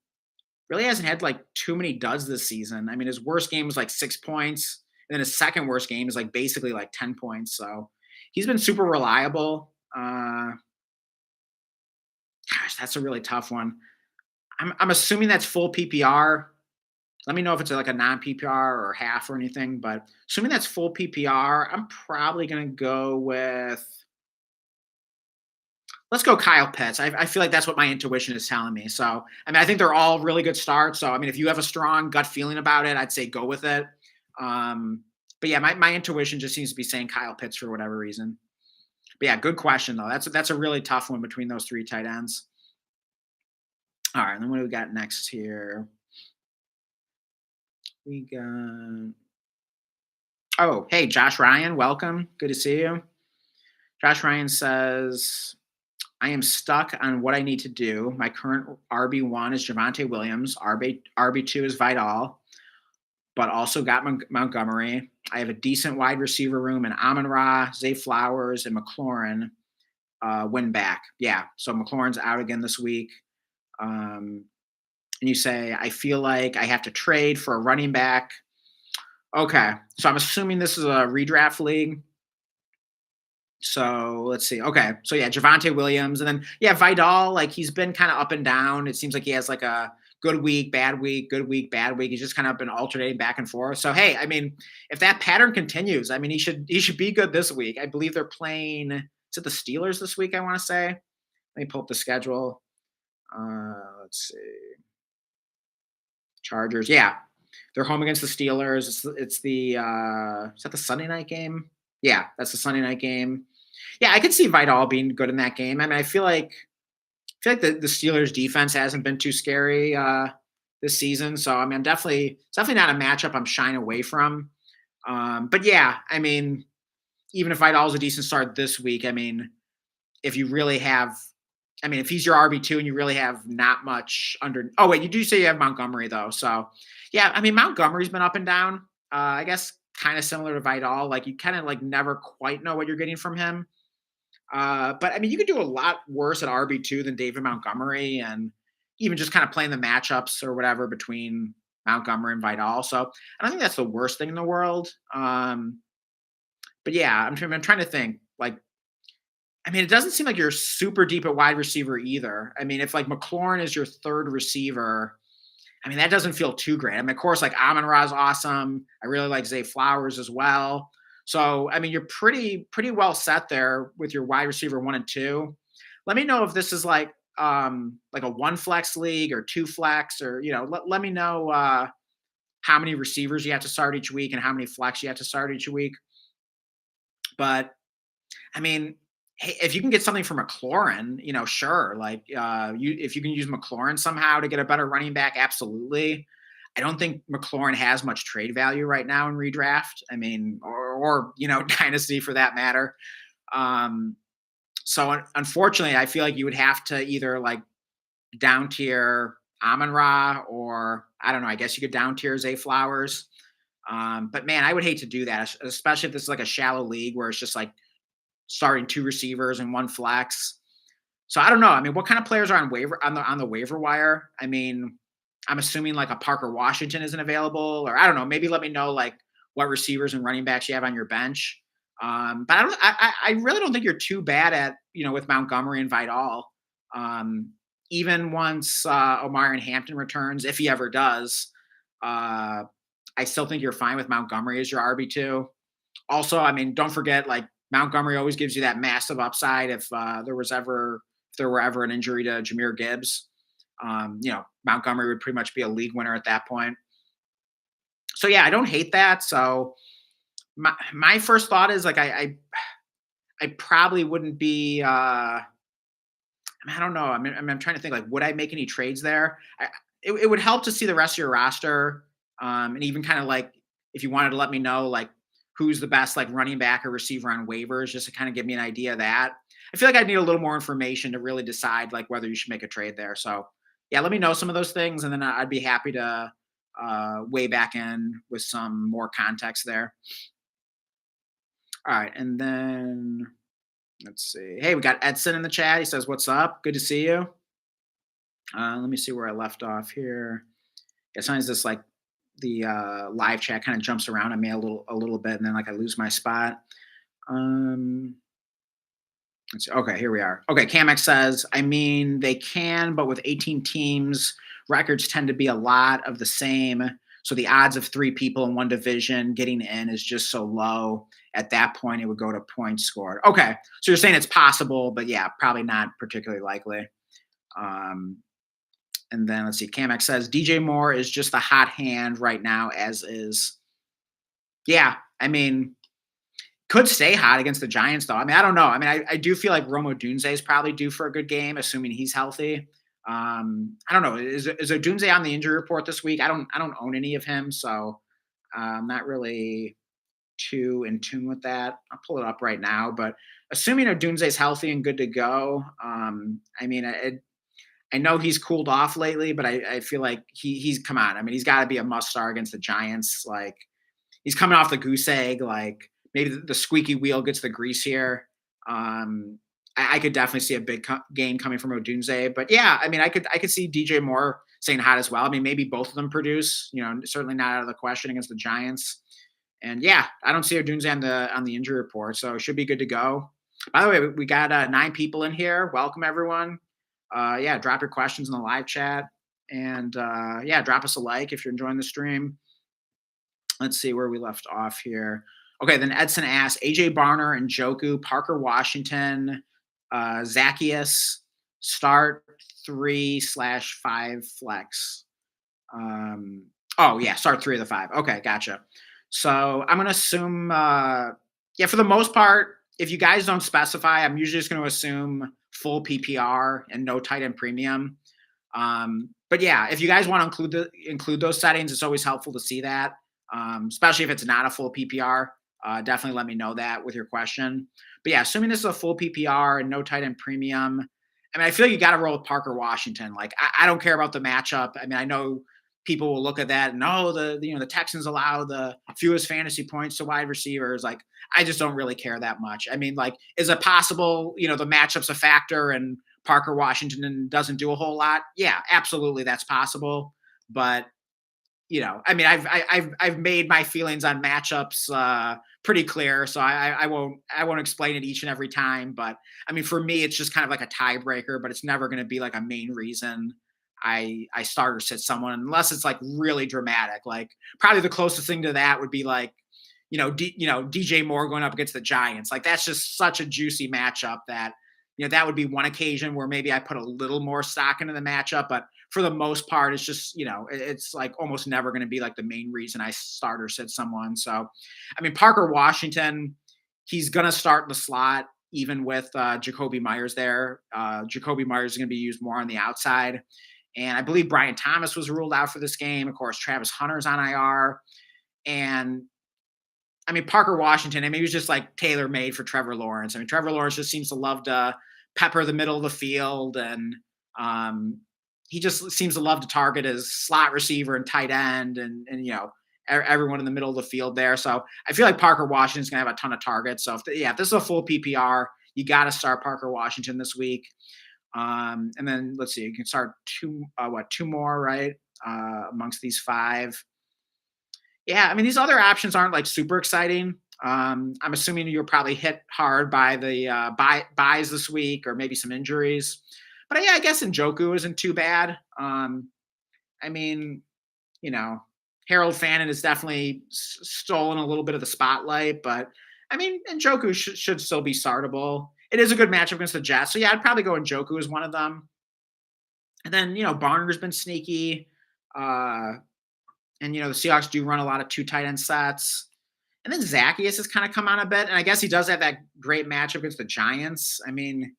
really hasn't had like too many duds this season. I mean, his worst game was like 6 points, and then his second worst game is like basically like 10 points. So he's been super reliable. Gosh, that's a really tough one. I'm assuming that's full PPR. Let me know if it's like a non PPR or half or anything. But assuming that's full PPR, I'm probably going to go with. Let's go Kyle Pitts. I feel like that's what my intuition is telling me. So, I mean, I think they're all really good starts. So, I mean, if you have a strong gut feeling about it, I'd say go with it. But yeah, my intuition just seems to be saying Kyle Pitts for whatever reason. But yeah, good question though. That's a really tough one between those three tight ends. All right, and then what do we got next here? We got. Oh, hey, Josh Ryan, welcome. Good to see you. Josh Ryan says, I am stuck on what I need to do. My current RB1 is Javonte Williams. RB2 is Vidal, but also got Montgomery. I have a decent wide receiver room in Amon-Ra, Zay Flowers, and McLaurin win back. Yeah, so McLaurin's out again this week. and you say, I feel like I have to trade for a running back. Okay. So I'm assuming this is a redraft league. So let's see. Okay. So yeah, Javante Williams. And then yeah, Vidal, like he's been kind of up and down. It seems like he has like a good week, bad week, good week, bad week. He's just kind of been alternating back and forth. So hey, I mean, if that pattern continues, I mean he should be good this week. I believe they're playing, is it the Steelers this week, I want to say. Let me pull up the schedule. Let's see. Chargers. Yeah. They're home against the Steelers. It's the is that the Sunday night game? Yeah, that's the Sunday night game. Yeah, I could see Vidal being good in that game. I mean, I feel like the Steelers defense hasn't been too scary this season. So I mean, it's definitely not a matchup I'm shying away from. But yeah, I mean, even if Vidal's a decent start this week, I mean, if you really have, I mean, if he's your RB2 and you really have not much under, oh wait, you do say you have Montgomery though. So yeah, I mean, Montgomery's been up and down. I guess kind of similar to Vidal. Like you kind of like never quite know what you're getting from him. But I mean, you could do a lot worse at RB2 than David Montgomery, and even just kind of playing the matchups or whatever between Montgomery and Vidal. So I don't think that's the worst thing in the world. But yeah, I'm trying to think. Like, I mean, it doesn't seem like you're super deep at wide receiver either. I mean, if like McLaurin is your third receiver, I mean, that doesn't feel too great. I mean, of course, like Amon Ra is awesome. I really like Zay Flowers as well. So, I mean, you're pretty well set there with your wide receiver 1 and 2. Let me know if this is like a one flex league or two flex, or let me know how many receivers you have to start each week and how many flex you have to start each week. But I mean, hey, if you can get something from McLaurin, sure. Like if you can use McLaurin somehow to get a better running back, absolutely. I don't think McLaurin has much trade value right now in redraft. I mean, or dynasty for that matter. Um, so unfortunately, I feel like you would have to either like down tier Amon Ra, or I don't know. I guess you could down tier Zay Flowers. But man, I would hate to do that, especially if this is like a shallow league where it's just like starting two receivers and one flex. So I don't know. I mean, what kind of players are on the waiver wire? I mean, I'm assuming like a Parker Washington isn't available, or I don't know. Maybe let me know like what receivers and running backs you have on your bench. But I really don't think you're too bad at with Montgomery and Vidal. Um, Even once Omar and Hampton returns, if he ever does, uh, I still think you're fine with Montgomery as your RB2. Also, I mean, don't forget like Montgomery always gives you that massive upside if there were ever an injury to Jahmyr Gibbs. Montgomery would pretty much be a league winner at that point. So yeah, I don't hate that. So my first thought is like I probably wouldn't be. I don't know. I'm trying to think like, would I make any trades there? It would help to see the rest of your roster, and even kind of like if you wanted to let me know like who's the best like running back or receiver on waivers, just to kind of give me an idea of that. I feel like I'd need a little more information to really decide like whether you should make a trade there. So yeah, let me know some of those things, and then I'd be happy to weigh back in with some more context there. All right, and then let's see. Hey, we got Edson in the chat. He says, "What's up? Good to see you." Let me see where I left off here. Yeah, sometimes this like the live chat kind of jumps around on me a little bit, and then like I lose my spot. Um, let's see. Okay, here we are. Okay, Camex says, I mean, they can, but with 18 teams, records tend to be a lot of the same. So the odds of three people in one division getting in is just so low. At that point, it would go to points scored. Okay, so you're saying it's possible, but yeah, probably not particularly likely. Um, and then let's see. Camex says DJ Moore is just the hot hand right now, as is. Yeah, I mean, could stay hot against the Giants, though. I mean, I don't know. I mean, I do feel like Rome Odunze is probably due for a good game, assuming he's healthy. I don't know. Is Odunze on the injury report this week? I don't own any of him, so I'm not really too in tune with that. I'll pull it up right now, but assuming Odunze is healthy and good to go, I mean, I know he's cooled off lately, but I feel like he's come on. I mean, he's got to be a must start against the Giants. Like he's coming off the goose egg. Like maybe the squeaky wheel gets the grease here. I could definitely see a big game coming from Odunze, but yeah, I mean, I could see DJ Moore staying hot as well. I mean, maybe both of them produce. Certainly not out of the question against the Giants. And yeah, I don't see Odunze on the injury report, so it should be good to go. By the way, we got 9 people in here. Welcome everyone. Yeah, drop your questions in the live chat, and yeah, drop us a like if you're enjoying the stream. Let's see where we left off here. Okay, then Edson asks AJ Barner and Joku, Parker Washington, Zacchaeus, start 3/5 flex. Um, oh yeah, start 3 of the 5. Okay, gotcha. So I'm gonna assume, yeah, for the most part, if you guys don't specify, I'm usually just going to assume full PPR and no tight end premium. But yeah, if you guys want to include those settings, it's always helpful to see that, especially if it's not a full PPR. Definitely let me know that with your question. But yeah, assuming this is a full PPR and no tight end premium, I mean, I feel like you got to roll with Parker Washington. Like, I don't care about the matchup. I mean, I know people will look at that and the Texans allow the fewest fantasy points to wide receivers. Like, I just don't really care that much. I mean, like, is it possible, the matchup's a factor and Parker Washington doesn't do a whole lot? Yeah, absolutely, that's possible. But I mean, I've made my feelings on matchups pretty clear, so I won't explain it each and every time. But I mean, for me, it's just kind of like a tiebreaker, but it's never going to be like a main reason I start or sit someone unless it's like really dramatic. Like, probably the closest thing to that would be like DJ Moore going up against the Giants. Like, that's just such a juicy matchup that that would be one occasion where maybe I put a little more stock into the matchup, but for the most part, it's just, it's like almost never going to be like the main reason I start or sit someone. So, I mean, Parker Washington, he's going to start in the slot, even with Jacoby Myers there. Jacoby Myers is going to be used more on the outside. And I believe Brian Thomas was ruled out for this game. Of course, Travis Hunter's on IR. And I mean, Parker Washington, I mean, he was just like tailor made for Trevor Lawrence. I mean, Trevor Lawrence just seems to love to pepper the middle of the field, and he just seems to love to target his slot receiver and tight end and everyone in the middle of the field there. So I feel like Parker Washington's going to have a ton of targets. So if this is a full PPR, you got to start Parker Washington this week. And then let's see, you can start two more, right? Amongst these 5. Yeah, I mean, these other options aren't like super exciting. I'm assuming you're probably hit hard by the buys this week or maybe some injuries. But yeah, I guess Njoku isn't too bad. I mean, Harold Fannin has definitely stolen a little bit of the spotlight, but I mean, Njoku should still be startable. It is a good matchup against the Jets. So yeah, I'd probably go Njoku as one of them. And then, Barner's been sneaky. And the Seahawks do run a lot of 2 tight end sets. And then Zacchaeus has kind of come on a bit. And I guess he does have that great matchup against the Giants. I mean,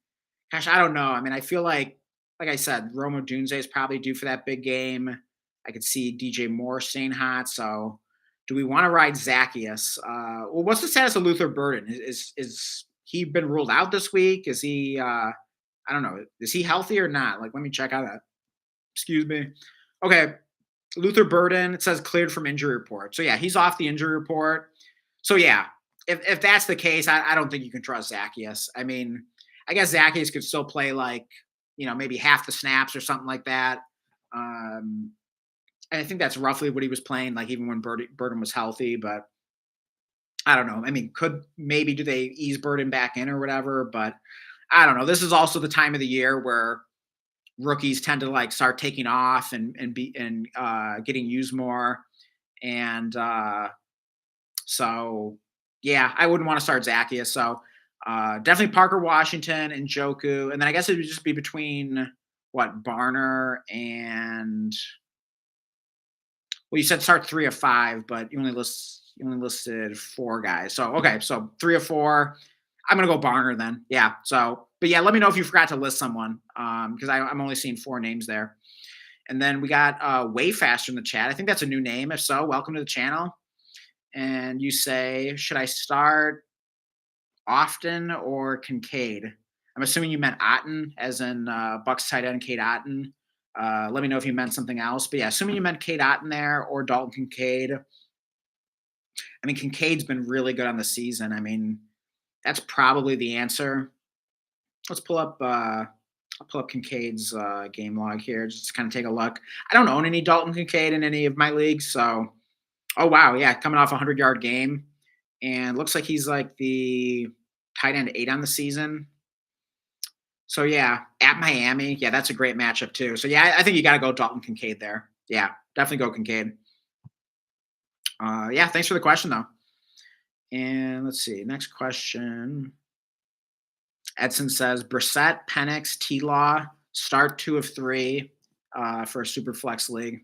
gosh, I don't know. I mean, I feel like I said, Rome Odunze is probably due for that big game. I could see DJ Moore staying hot. So do we want to ride Zacchaeus? Well, what's the status of Luther Burden? Is he been ruled out this week? Is he, I don't know. Is he healthy or not? Like, let me check out that. Excuse me. Okay. Luther Burden, it says cleared from injury report. So yeah, he's off the injury report. So yeah, if that's the case, I don't think you can trust Zacchaeus. I mean, I guess Zacchaeus could still play like, maybe half the snaps or something like that. And I think that's roughly what he was playing, like even when Burden was healthy, but I don't know. I mean, do they ease Burden back in or whatever? But I don't know. This is also the time of the year where rookies tend to like start taking off and getting used more. And so yeah, I wouldn't want to start Zacchaeus. So definitely Parker Washington and Njoku. And then I guess it would just be between Barner and, well, you said start 3 of 5, but you only listed 4 guys. So okay, so 3 of 4. I'm gonna go Barner then. Yeah. So, but yeah, let me know if you forgot to list someone, because I'm only seeing 4 names there. And then we got Way Faster in the chat. I think that's a new name. If so, welcome to the channel. And you say, should I start Often or Kincaid? I'm assuming you meant Otten, as in Bucks tight end Cade Otten. Let me know if you meant something else. But yeah, assuming you meant Cade Otten there or Dalton Kincaid. I mean, Kincaid's been really good on the season. I mean, that's probably the answer. Let's pull up I'll pull up Kincaid's game log here just to kind of take a look. I don't own any Dalton Kincaid in any of my leagues, so oh wow, yeah, coming off a 100-yard game, and looks like he's like the tight end 8 on the season. So yeah, at Miami, yeah, that's a great matchup too. So yeah, I think you got to go Dalton Kincaid there. Yeah, definitely go Kincaid. Yeah, thanks for the question though. And let's see, next question. Edson says Brissett, Penix, T Law, start 2 of 3 for a super flex league.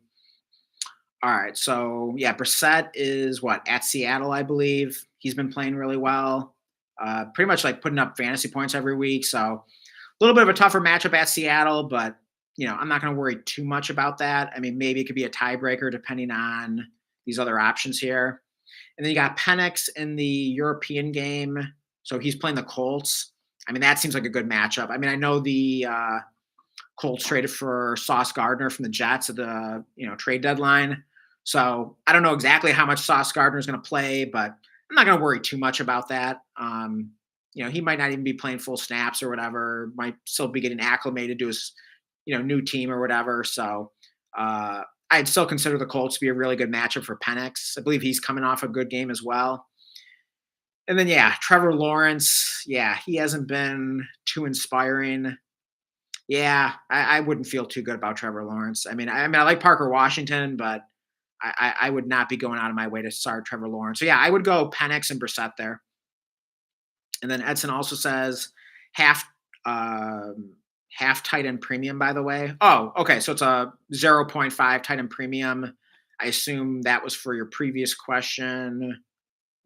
All right. So yeah, Brissett is what at Seattle, I believe. He's been playing really well. Pretty much like putting up fantasy points every week. So a little bit of a tougher matchup at Seattle, but I'm not going to worry too much about that. I mean, maybe it could be a tiebreaker depending on these other options here. And then you got Penix in the European game. So he's playing the Colts. I mean, that seems like a good matchup. I mean, I know the Colts traded for Sauce Gardner from the Jets at the trade deadline. So I don't know exactly how much Sauce Gardner is going to play, but I'm not going to worry too much about that. He might not even be playing full snaps or whatever. Might still be getting acclimated to his new team or whatever. So I'd still consider the Colts to be a really good matchup for Penix. I believe he's coming off a good game as well. And then yeah, Trevor Lawrence. Yeah, he hasn't been too inspiring. Yeah, I wouldn't feel too good about Trevor Lawrence. I like Parker Washington, but I would not be going out of my way to start Trevor Lawrence. So yeah, I would go Penix and Brissett there. And then Edson also says half half tight end premium, by the way. Oh, okay. So it's a 0.5 tight end premium. I assume that was for your previous question.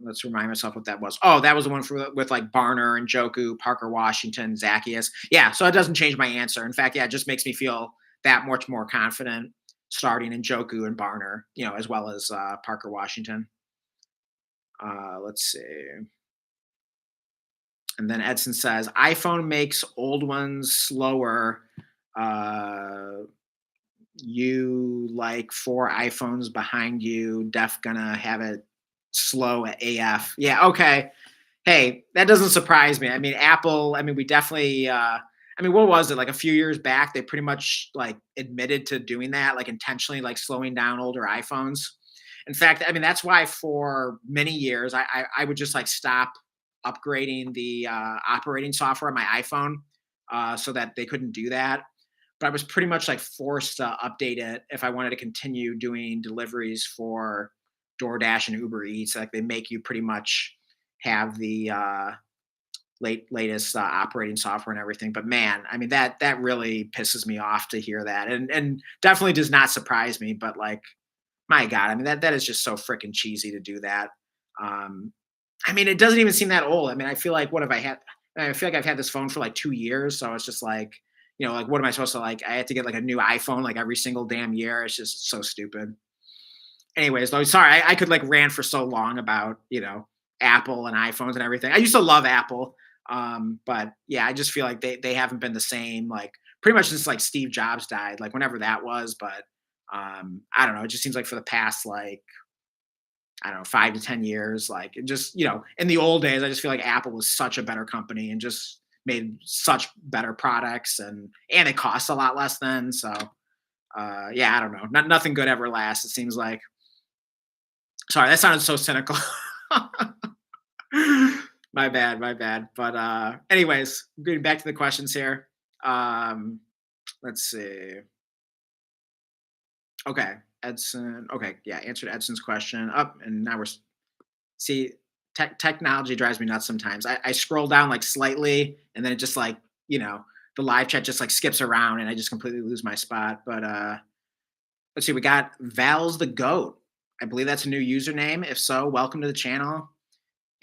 Let's remind myself what that was. Oh, that was the one with like Barner and Joku, Parker Washington, Zacchaeus. Yeah, so it doesn't change my answer. In fact, yeah, it just makes me feel that much more confident starting in Joku and Barner, as well as Parker Washington. Let's see. And then Edson says, iPhone makes old ones slower. You like 4 iPhones behind you, def gonna have it slow at AF. Yeah, okay. Hey, that doesn't surprise me. I mean, Apple, we definitely what was it? Like a few years back, they pretty much like admitted to doing that, like intentionally like slowing down older iPhones. In fact, that's why for many years I would just like stop upgrading the operating software on my iPhone so that they couldn't do that. But I was pretty much like forced to update it if I wanted to continue doing deliveries for DoorDash and Uber Eats. Like they make you pretty much have the latest operating software and everything. But man, that really pisses me off to hear that, and definitely does not surprise me. But like, my God, that is just so freaking cheesy to do that. It doesn't even seem that old. I feel like what have I had? I feel like I've had this phone for like 2 years, so it's just like, like what am I supposed to like? I had to get like a new iPhone like every single damn year. It's just so stupid. Anyways, though, sorry, I could like rant for so long about Apple and iPhones and everything. I used to love Apple, but yeah, I just feel like they haven't been the same like pretty much since like Steve Jobs died, like whenever that was. But I don't know. It just seems like for the past like I don't know 5 to 10 years, like it just in the old days, I just feel like Apple was such a better company and just made such better products and it costs a lot less then. So yeah, I don't know. Nothing good ever lasts. It seems like. Sorry, that sounded so cynical. My bad, my bad. But anyways, getting back to the questions here. Let's see. Okay, Edson. Okay, yeah, answered Edson's question. Up and now we're see. Technology drives me nuts sometimes. I scroll down like slightly, and then it just like the live chat just like skips around, and I just completely lose my spot. But let's see. We got Val's the Goat. I believe that's a new username. If so, welcome to the channel.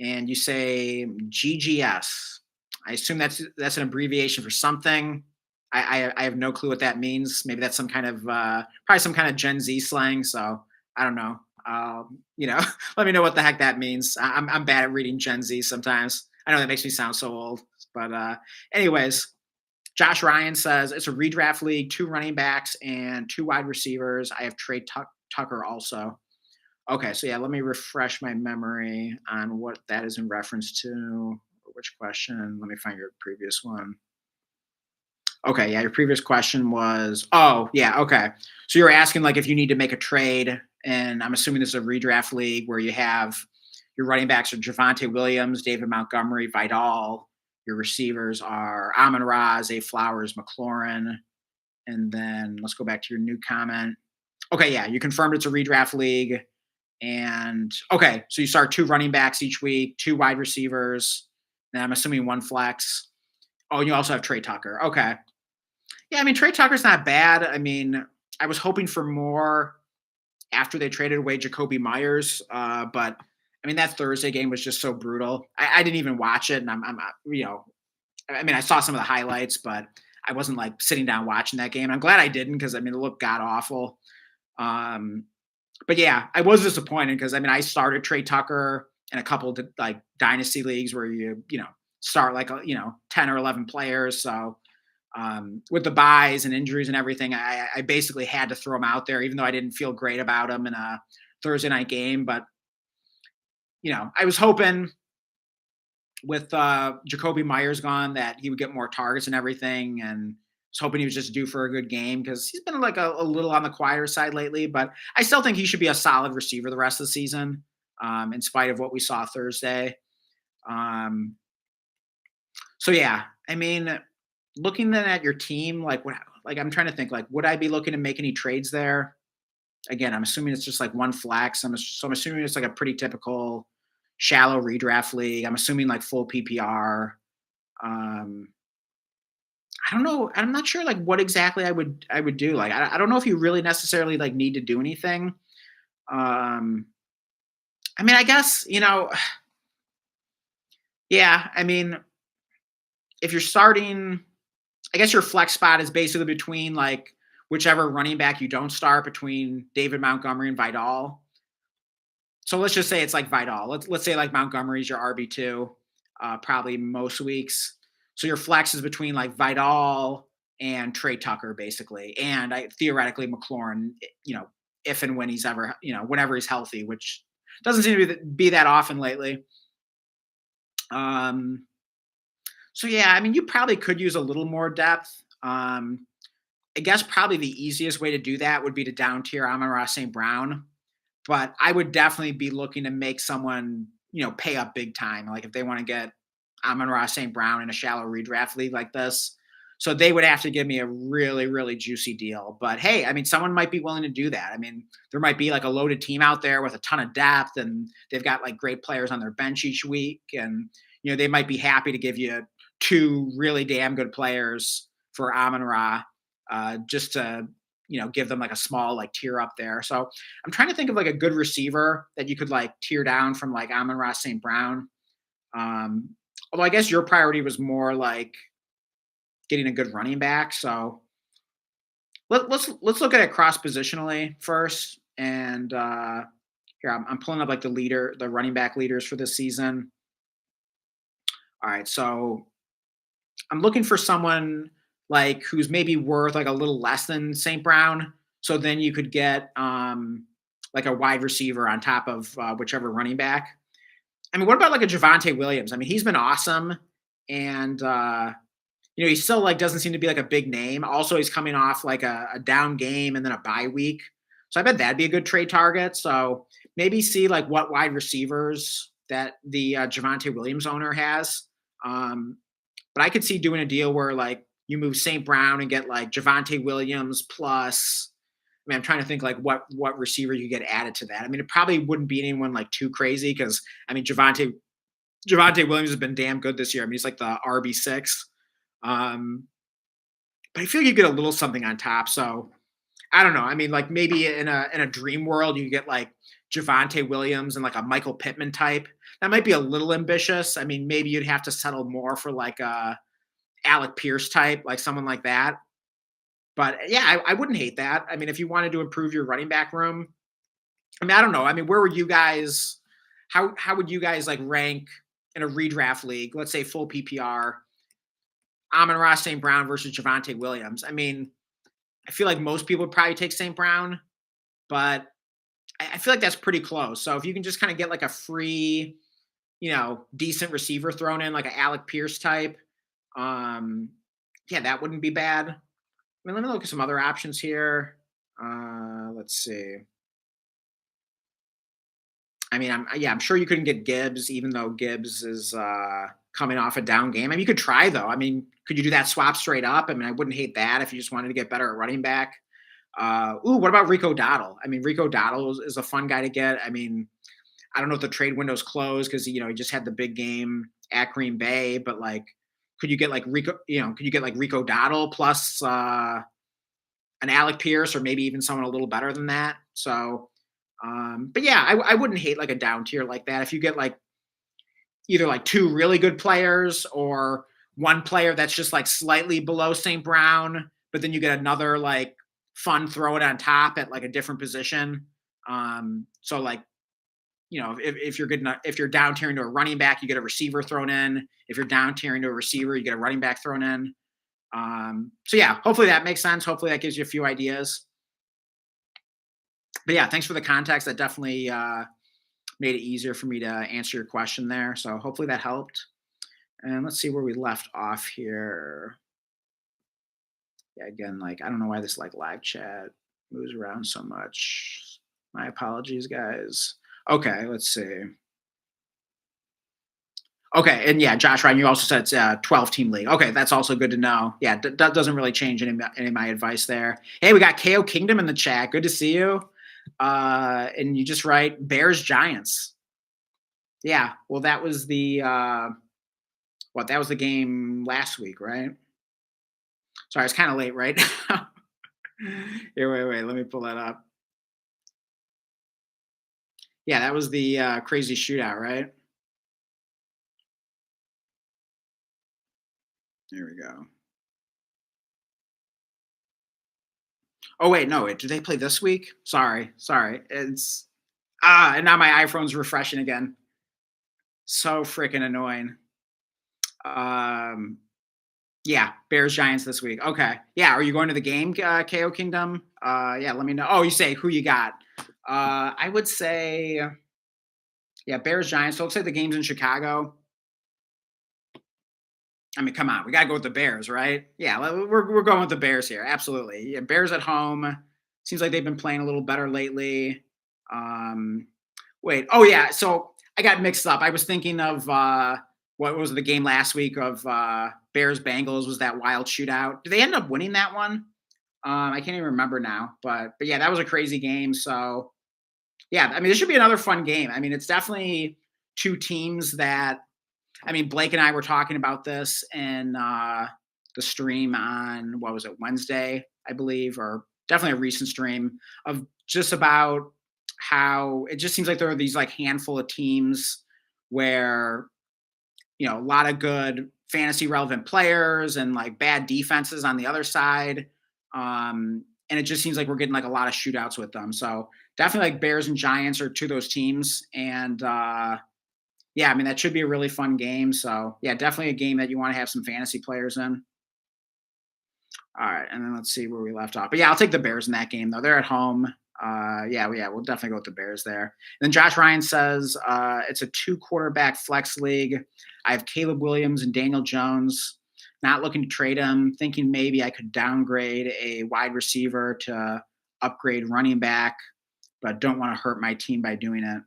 And you say GGS. I assume that's an abbreviation for something. I have no clue what that means. Maybe that's some kind of probably some kind of Gen Z slang. So I don't know. Let me know what the heck that means. I'm bad at reading Gen Z sometimes. I know that makes me sound so old, but anyways, Josh Ryan says it's a redraft league, 2 running backs and 2 wide receivers. I have Trey Tucker also. Okay, so yeah, let me refresh my memory on what that is in reference to. Which question? Let me find your previous one. Okay, yeah, your previous question was, oh, yeah, okay. So you're asking like if you need to make a trade, and I'm assuming this is a redraft league where you have your running backs are Javante Williams, David Montgomery, Vidal. Your receivers are Amon Ra, Zay Flowers, McLaurin. And then let's go back to your new comment. Okay, yeah, you confirmed it's a redraft league. And okay, so you start two running backs each week, two wide receivers, and I'm assuming one flex. Oh, you also have Trey Tucker. Okay. Yeah, I mean, Trey Tucker's not bad. I mean, I was hoping for more after they traded away Jacoby Myers, but I mean, that Thursday game was just so brutal. I didn't even watch it, and I mean, I saw some of the highlights, but I wasn't like sitting down watching that game. I'm glad I didn't because I mean, it looked god awful. Um, but yeah, I was disappointed because I mean, I started Trey Tucker in a couple of like dynasty leagues where you start like 10 or 11 players. So with the buys and injuries and everything, I basically had to throw him out there, even though I didn't feel great about him in a Thursday night game. But I was hoping with Jacoby Myers gone that he would get more targets and everything, and was hoping he was just due for a good game because he's been like a little on the quieter side lately. But I still think he should be a solid receiver the rest of the season, in spite of what we saw Thursday. Um, so yeah, I mean, looking then at your team, like I'm trying to think, like, would I be looking to make any trades there? Again, I'm assuming it's just like one flex. So I'm assuming it's like a pretty typical shallow redraft league. I'm assuming like full PPR. Um, I don't know. I'm not sure like what exactly I would do. Like I don't know if you really necessarily like need to do anything. Um, I mean, I guess yeah. I mean, if you're starting, I guess your flex spot is basically between like whichever running back you don't start between David Montgomery and Vidal. So let's just say it's like Vidal. Let's say like Montgomery's your RB2, probably most weeks. So your flex is between like Vidal and Trey Tucker, basically, and theoretically McLaurin. If and when he's ever, whenever he's healthy, which doesn't seem to be that often lately. Um, so yeah, I mean, you probably could use a little more depth. I guess probably the easiest way to do that would be to down tier Amon-Ra St. Brown, but I would definitely be looking to make someone, pay up big time. Like if they want to get Amon-Ra St. Brown in a shallow redraft league like this. So they would have to give me a really, really juicy deal. But hey, I mean, someone might be willing to do that. I mean, there might be like a loaded team out there with a ton of depth and they've got like great players on their bench each week. And, they might be happy to give you two really damn good players for Amon-Ra, just to give them like a small like tier up there. So I'm trying to think of like a good receiver that you could like tier down from like Amon-Ra St. Brown. Um, Although I guess your priority was more like getting a good running back. So let's look at it cross positionally first. And here I'm pulling up like the running back leaders for this season. All right, so I'm looking for someone like who's maybe worth like a little less than St. Brown. So then you could get like a wide receiver on top of whichever running back. I mean, what about like a Javante Williams? I mean, he's been awesome, and he still like doesn't seem to be like a big name. Also, he's coming off like a down game and then a bye week, so I bet that'd be a good trade target. So maybe see like what wide receivers that the Javante Williams owner has. Um, but I could see doing a deal where like you move St. Brown and get like Javante Williams plus. I mean, I'm trying to think like what receiver you get added to that. I mean, it probably wouldn't be anyone like too crazy because I mean Javante Williams has been damn good this year. I mean, he's like the RB6. Um, but I feel like you get a little something on top. So I don't know. I mean, like maybe in a dream world, you get like Javante Williams and like a Michael Pittman type. That might be a little ambitious. I mean, maybe you'd have to settle more for like a Alec Pierce type, like someone like that. But yeah, I wouldn't hate that. I mean, if you wanted to improve your running back room, I mean, I don't know. I mean, where would you guys? How would you guys like rank in a redraft league? Let's say full PPR. Amon-Ra St. Brown versus Javante Williams. I mean, I feel like most people would probably take St. Brown, but I feel like that's pretty close. So if you can just kind of get like a free, decent receiver thrown in, like an Alec Pierce type, um, Yeah, that wouldn't be bad. I mean, let me look at some other options here. Let's see. I mean, I'm sure you couldn't get Gibbs, even though Gibbs is coming off a down game. I mean, you could try though. I mean, could you do that swap straight up? I mean, I wouldn't hate that if you just wanted to get better at running back. What about Rico Dottle? I mean, Rico Dottle is a fun guy to get. I mean, I don't know if the trade window's closed because he just had the big game at Green Bay, but like, could you get like Rico? Could you get like Rico Dottle plus an Alec Pierce or maybe even someone a little better than that? So, but yeah, I wouldn't hate like a down tier like that if you get like either like two really good players or one player that's just like slightly below St. Brown, but then you get another like fun throw it on top at like a different position. So like if you're good enough, if you're down tiering to a running back, you get a receiver thrown in. If you're down tiering to a receiver, you get a running back thrown in. So yeah, hopefully that makes sense. Hopefully that gives you a few ideas. But yeah, thanks for the context. That definitely made it easier for me to answer your question there. So hopefully that helped. And let's see where we left off here. Yeah, again, like I don't know why this like live chat moves around so much. My apologies, guys. Okay, let's see. Okay, and yeah, Josh Ryan, you also said it's a 12-team league. Okay, that's also good to know. Yeah, that doesn't really change any of my advice there. Hey, we got KO Kingdom in the chat. Good to see you. And you just write Bears Giants. Yeah, well, that was the that was the game last week, right? Sorry, it's kind of late, right? Here, wait, let me pull that up. Yeah, that was the crazy shootout, right? There we go. Oh wait, no, wait. Do they play this week? Sorry. It's and now my iPhone's refreshing again. So freaking annoying. Um, yeah, Bears Giants this week. Okay, yeah. Are you going to the game, KO Kingdom? Yeah, let me know. Oh, you say who you got? I would say yeah, Bears Giants. So let's say the game's in Chicago. I mean, come on, we gotta go with the Bears, right? Yeah, we're going with the Bears here. Absolutely. Yeah, Bears at home. Seems like they've been playing a little better lately. Um, Wait. Oh yeah. So I got mixed up. I was thinking of what was the game last week of Bears Bengals was that wild shootout. Did they end up winning that one? I can't even remember now. But yeah, that was a crazy game. So yeah, I mean, this should be another fun game. I mean, it's definitely two teams that I mean, Blake and I were talking about this in the stream on what was it, Wednesday, I believe, or definitely a recent stream of just about how it just seems like there are these like handful of teams where a lot of good fantasy relevant players and like bad defenses on the other side. And it just seems like we're getting like a lot of shootouts with them. So definitely like Bears and Giants are two of those teams. And yeah, I mean, that should be a really fun game. So, yeah, definitely a game that you want to have some fantasy players in. All right, and then let's see where we left off. But yeah, I'll take the Bears in that game though. They're at home. Yeah, we'll definitely go with the Bears there. And then Josh Ryan says it's a two-quarterback flex league. I have Caleb Williams and Daniel Jones. Not looking to trade him. Thinking maybe I could downgrade a wide receiver to upgrade running back, but don't want to hurt my team by doing it.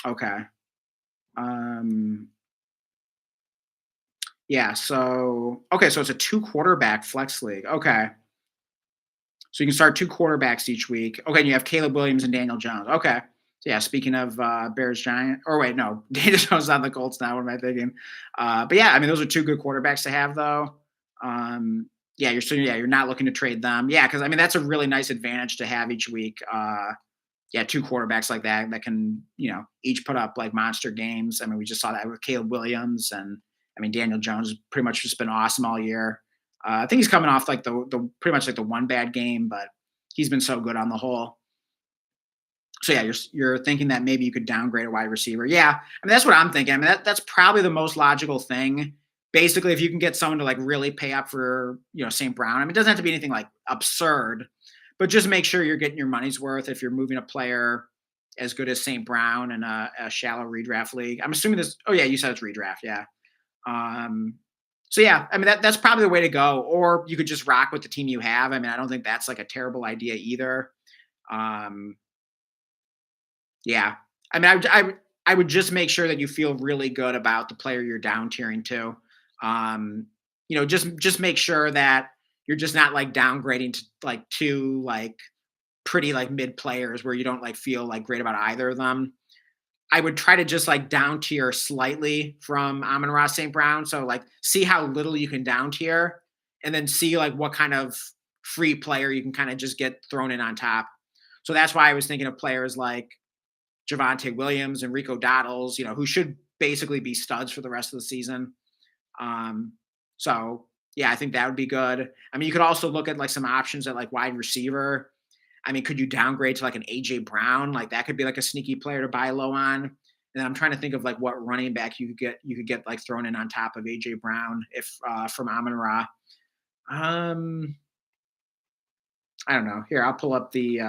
Okay. Um, Yeah. So okay, so it's a two quarterback flex league. Okay. So you can start two quarterbacks each week. Okay, and you have Caleb Williams and Daniel Jones. Okay. So yeah, speaking of Bears Giant, or wait, no, Daniel Jones on the Colts now. What am I thinking? But yeah, I mean those are two good quarterbacks to have though. Yeah, you're not looking to trade them. Yeah, because I mean that's a really nice advantage to have each week. Yeah, two quarterbacks like that can, each put up like monster games. I mean, we just saw that with Caleb Williams, and I mean Daniel Jones has pretty much just been awesome all year. I think he's coming off like the pretty much like the one bad game, but he's been so good on the whole. So yeah, you're thinking that maybe you could downgrade a wide receiver. Yeah, I mean that's what I'm thinking. I mean that's probably the most logical thing. Basically, if you can get someone to like really pay up for St. Brown, I mean it doesn't have to be anything like absurd, but just make sure you're getting your money's worth if you're moving a player as good as St. Brown in a shallow redraft league. I'm assuming this. Oh yeah, you said it's redraft. Yeah. Um, So yeah, I mean that's probably the way to go. Or you could just rock with the team you have. I mean, I don't think that's like a terrible idea either. Um, yeah, I mean, I would just make sure that you feel really good about the player you're down tiering to. Um, just make sure that you're just not like downgrading to like two like pretty like mid players where you don't like feel like great about either of them. I would try to just like down tier slightly from Amon Ross St. Brown. So like see how little you can down tier and then see like what kind of free player you can kind of just get thrown in on top. So that's why I was thinking of players like Javonte Williams and Rico Doddles, who should basically be studs for the rest of the season. Um, so yeah, I think that would be good. I mean, you could also look at like some options at like wide receiver. I mean, could you downgrade to like an AJ Brown? Like that could be like a sneaky player to buy low on. And then I'm trying to think of like what running back you could get like thrown in on top of AJ Brown if from Amon Ra. Um, I don't know. Here, I'll pull up the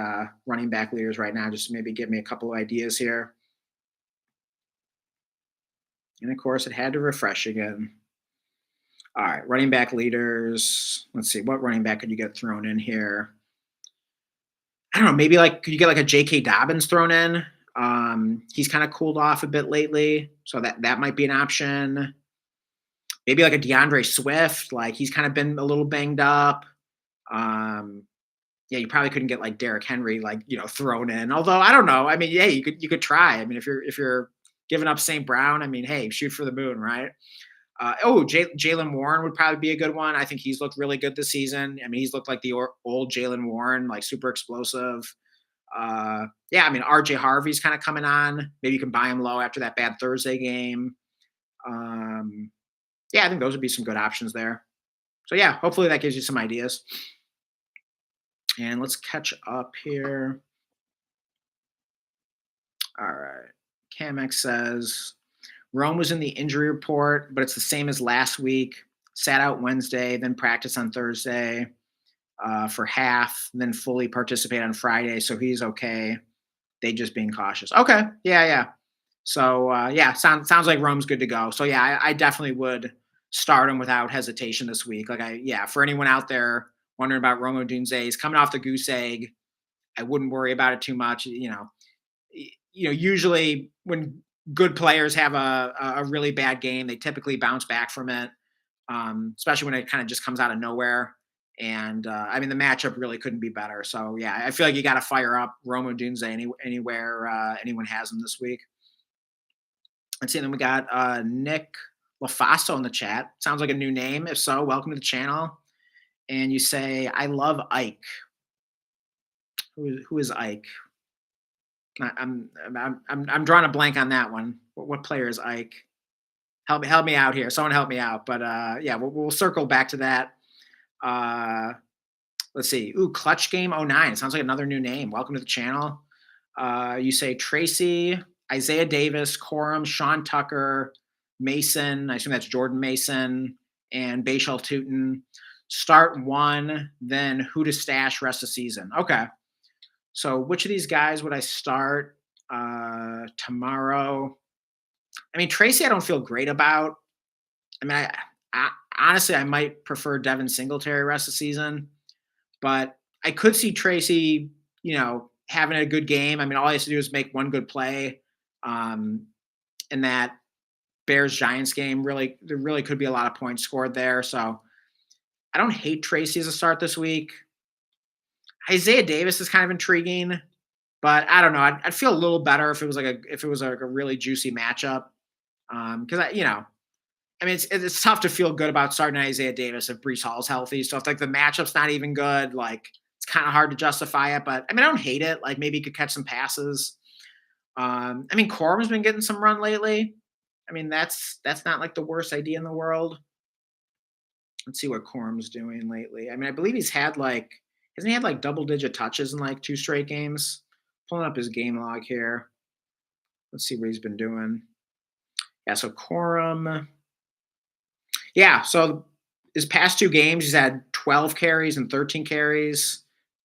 running back leaders right now, just to maybe give me a couple of ideas here. And of course, it had to refresh again. All right, running back leaders. Let's see, what running back could you get thrown in here? I don't know. Maybe like could you get like a J.K. Dobbins thrown in? He's kind of cooled off a bit lately, so that might be an option. Maybe like a DeAndre Swift. Like he's kind of been a little banged up. Um, yeah, you probably couldn't get like Derrick Henry like thrown in. Although I don't know. I mean, yeah, you could try. I mean, if you're giving up St. Brown, I mean, hey, shoot for the moon, right? Jalen Warren would probably be a good one. I think he's looked really good this season. I mean, he's looked like the old Jalen Warren, like super explosive. Yeah, I mean, RJ Harvey's kind of coming on. Maybe you can buy him low after that bad Thursday game. Um, yeah, I think those would be some good options there. So yeah, hopefully that gives you some ideas. And let's catch up here. All right. Camex says Rome was in the injury report, but it's the same as last week. Sat out Wednesday, then practice on Thursday for half, then fully participate on Friday. So he's okay. They just being cautious. Okay. Yeah, yeah. So yeah, sounds like Rome's good to go. So yeah, I definitely would start him without hesitation this week. Like for anyone out there wondering about Rome Odunze, he's coming off the goose egg. I wouldn't worry about it too much. Usually when good players have a really bad game, they typically bounce back from it, especially when it kind of just comes out of nowhere. And I mean, the matchup really couldn't be better. So yeah, I feel like you got to fire up Rome Odunze anywhere anyone has him this week. Let's see. And then we got Nick LaFaso in the chat. Sounds like a new name. If so, welcome to the channel. And you say, I love Ike. Who is Ike? I'm drawing a blank on that one. What player is Ike? Help me out here. Someone help me out. But yeah, we'll circle back to that. Let's see. Ooh, Clutch Game '09. It sounds like another new name. Welcome to the channel. You say Tracy, Isaiah Davis, Corum, Sean Tucker, Mason. I assume that's Jordan Mason and Bashal Tootin. Start one, then who to stash rest of the season. Okay. So which of these guys would I start tomorrow? I mean, Tracy, I don't feel great about. I mean, I honestly, I might prefer Devin Singletary rest of the season, but I could see Tracy, having a good game. I mean, all he has to do is make one good play. In that Bears Giants game, there really could be a lot of points scored there. So I don't hate Tracy as a start this week. Isaiah Davis is kind of intriguing, but I don't know. I'd feel a little better if it was like a really juicy matchup. Because I mean, it's tough to feel good about starting Isaiah Davis if Brees Hall's healthy. So if like the matchup's not even good, like it's kind of hard to justify it. But I mean, I don't hate it. Like maybe he could catch some passes. I mean, Corum's been getting some run lately. I mean, that's not like the worst idea in the world. Let's see what Corum's doing lately. I mean, I believe hasn't he had like double digit touches in like 2 straight games? Pulling up his game log here. Let's see what he's been doing. Yeah, so Corum. Yeah, so his past 2 games, he's had 12 carries and 13 carries.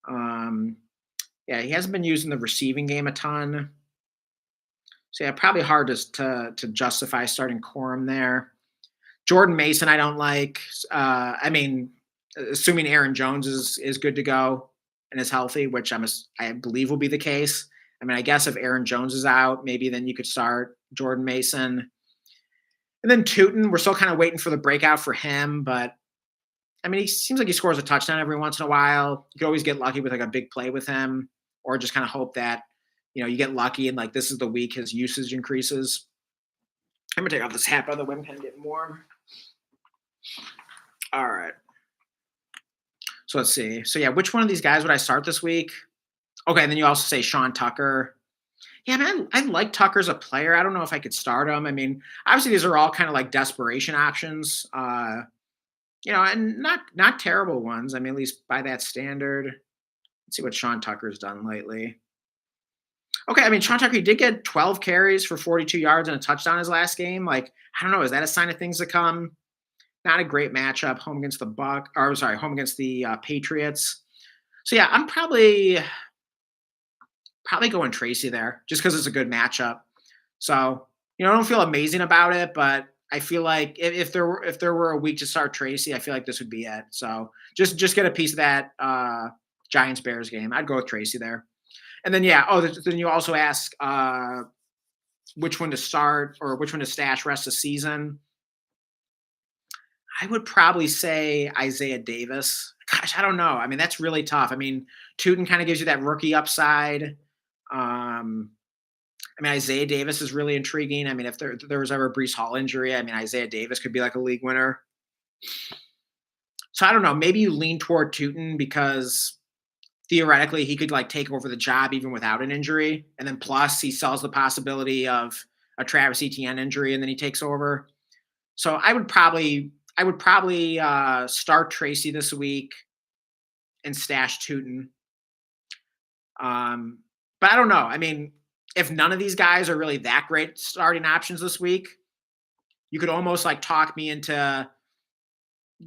Yeah, he hasn't been using the receiving game a ton. So yeah, probably hard to justify starting Corum there. Jordan Mason, I don't like. I mean, assuming Aaron Jones is good to go and is healthy, which I believe will be the case. I mean, I guess if Aaron Jones is out, maybe then you could start Jordan Mason. And then Tootin, we're still kind of waiting for the breakout for him, but I mean, he seems like he scores a touchdown every once in a while. You could always get lucky with like a big play with him, or just kind of hope that you get lucky and like this is the week his usage increases. I'm gonna take off this hat by the way. I'm kind of getting warm. All right. So let's see. So yeah, which one of these guys would I start this week? Okay, and then you also say Sean Tucker. Yeah, man, I like Tucker as a player. I don't know if I could start him. I mean, obviously these are all kind of like desperation options. And not terrible ones. I mean, at least by that standard. Let's see what Sean Tucker's done lately. Okay, I mean, Sean Tucker he did get 12 carries for 42 yards and a touchdown his last game. Like, I don't know, is that a sign of things to come? Not a great matchup home against the home against the Patriots. So yeah, I'm probably going Tracy there just because it's a good matchup. So I don't feel amazing about it, but I feel like if there were a week to start Tracy, I feel like this would be it. So just get a piece of that Giants Bears game. I'd go with Tracy there. And then yeah, then you also ask which one to start or which one to stash rest of the season. I would probably say Isaiah Davis. Gosh, I don't know. I mean, that's really tough. I mean, Tootin kind of gives you that rookie upside. Um, I mean, Isaiah Davis is really intriguing. I mean, if there was ever a Brees Hall injury, I mean, Isaiah Davis could be like a league winner. So I don't know. Maybe you lean toward Tootin because theoretically he could like take over the job even without an injury, and then plus he sells the possibility of a Travis Etienne injury, and then he takes over. So I would probably start Tracy this week and stash Tootin. But I don't know. I mean, if none of these guys are really that great starting options this week, you could almost like talk me into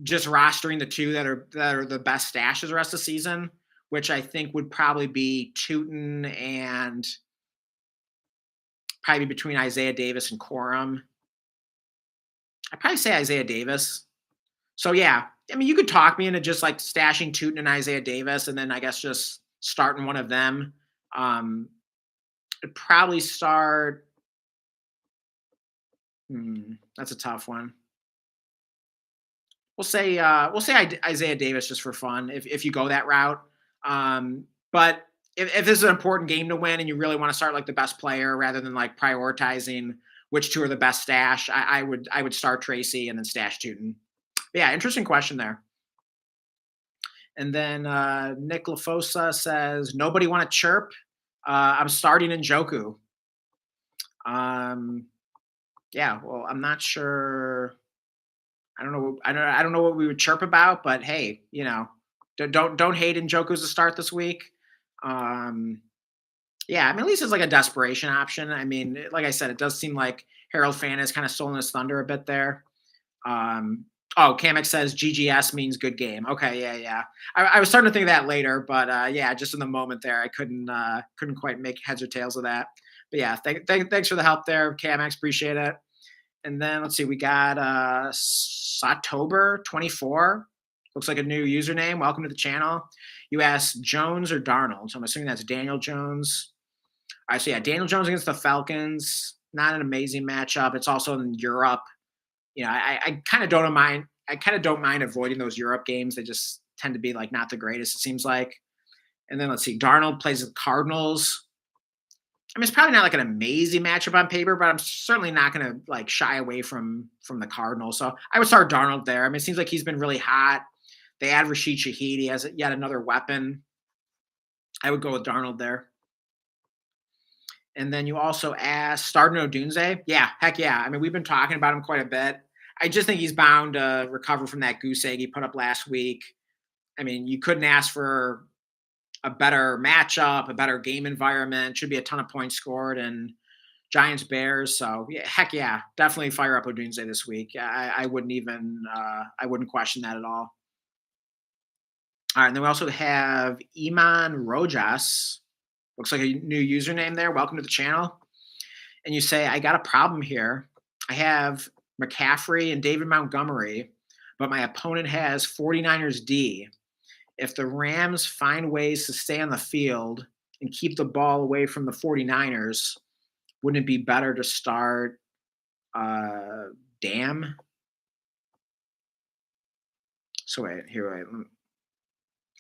just rostering the two that are the best stashes the rest of the season, which I think would probably be Tootin and probably between Isaiah Davis and Corum. I'd probably say Isaiah Davis. So yeah, I mean, you could talk me into just like stashing Tootin and Isaiah Davis, and then I guess just starting one of them. I'd probably start. That's a tough one. We'll say Isaiah Davis just for fun if you go that route. But if this is an important game to win and you really want to start like the best player rather than like prioritizing which two are the best stash, I would start Tracy and then stash Tootin. But yeah, interesting question there. And then Nick Lafosa says, nobody want to chirp. I'm starting in Joku. Um, yeah, well, I'm not sure. I don't know what we would chirp about, but hey, don't hate Njoku as a start this week. Um, yeah, I mean, at least it's like a desperation option. I mean, like I said, it does seem like Harold Fan has kind of stolen his thunder a bit there. Um, Kamek says GGS means good game. Okay, yeah, yeah. I was starting to think of that later, but yeah, just in the moment there, I couldn't quite make heads or tails of that. But yeah, thanks for the help there, Kamex. Appreciate it. And then let's see, we got Satober24. Looks like a new username. Welcome to the channel. You asked Jones or Darnold. So I'm assuming that's Daniel Jones. All right, so yeah, Daniel Jones against the Falcons. Not an amazing matchup. It's also in Europe. I kind of don't mind. I kind of don't mind avoiding those Europe games. They just tend to be like not the greatest, it seems like. And then let's see, Darnold plays the Cardinals. I mean, it's probably not like an amazing matchup on paper, but I'm certainly not going to like shy away from the Cardinals. So I would start Darnold there. I mean, it seems like he's been really hot. They add Rashid Shaheed. He has yet another weapon. I would go with Darnold there. And then you also asked Starden Odunze. Yeah, heck yeah. I mean, we've been talking about him quite a bit. I just think he's bound to recover from that goose egg he put up last week. I mean, you couldn't ask for a better matchup, a better game environment. Should be a ton of points scored, and Giants Bears. So yeah, heck yeah, definitely fire up Odunze this week. I wouldn't question that at all. All right, and then we also have Iman Rojas. Looks like a new username there. Welcome to the channel. And you say, I got a problem here. I have McCaffrey and David Montgomery, but my opponent has 49ers D. If the Rams find ways to stay on the field and keep the ball away from the 49ers, wouldn't it be better to start Dam? So wait,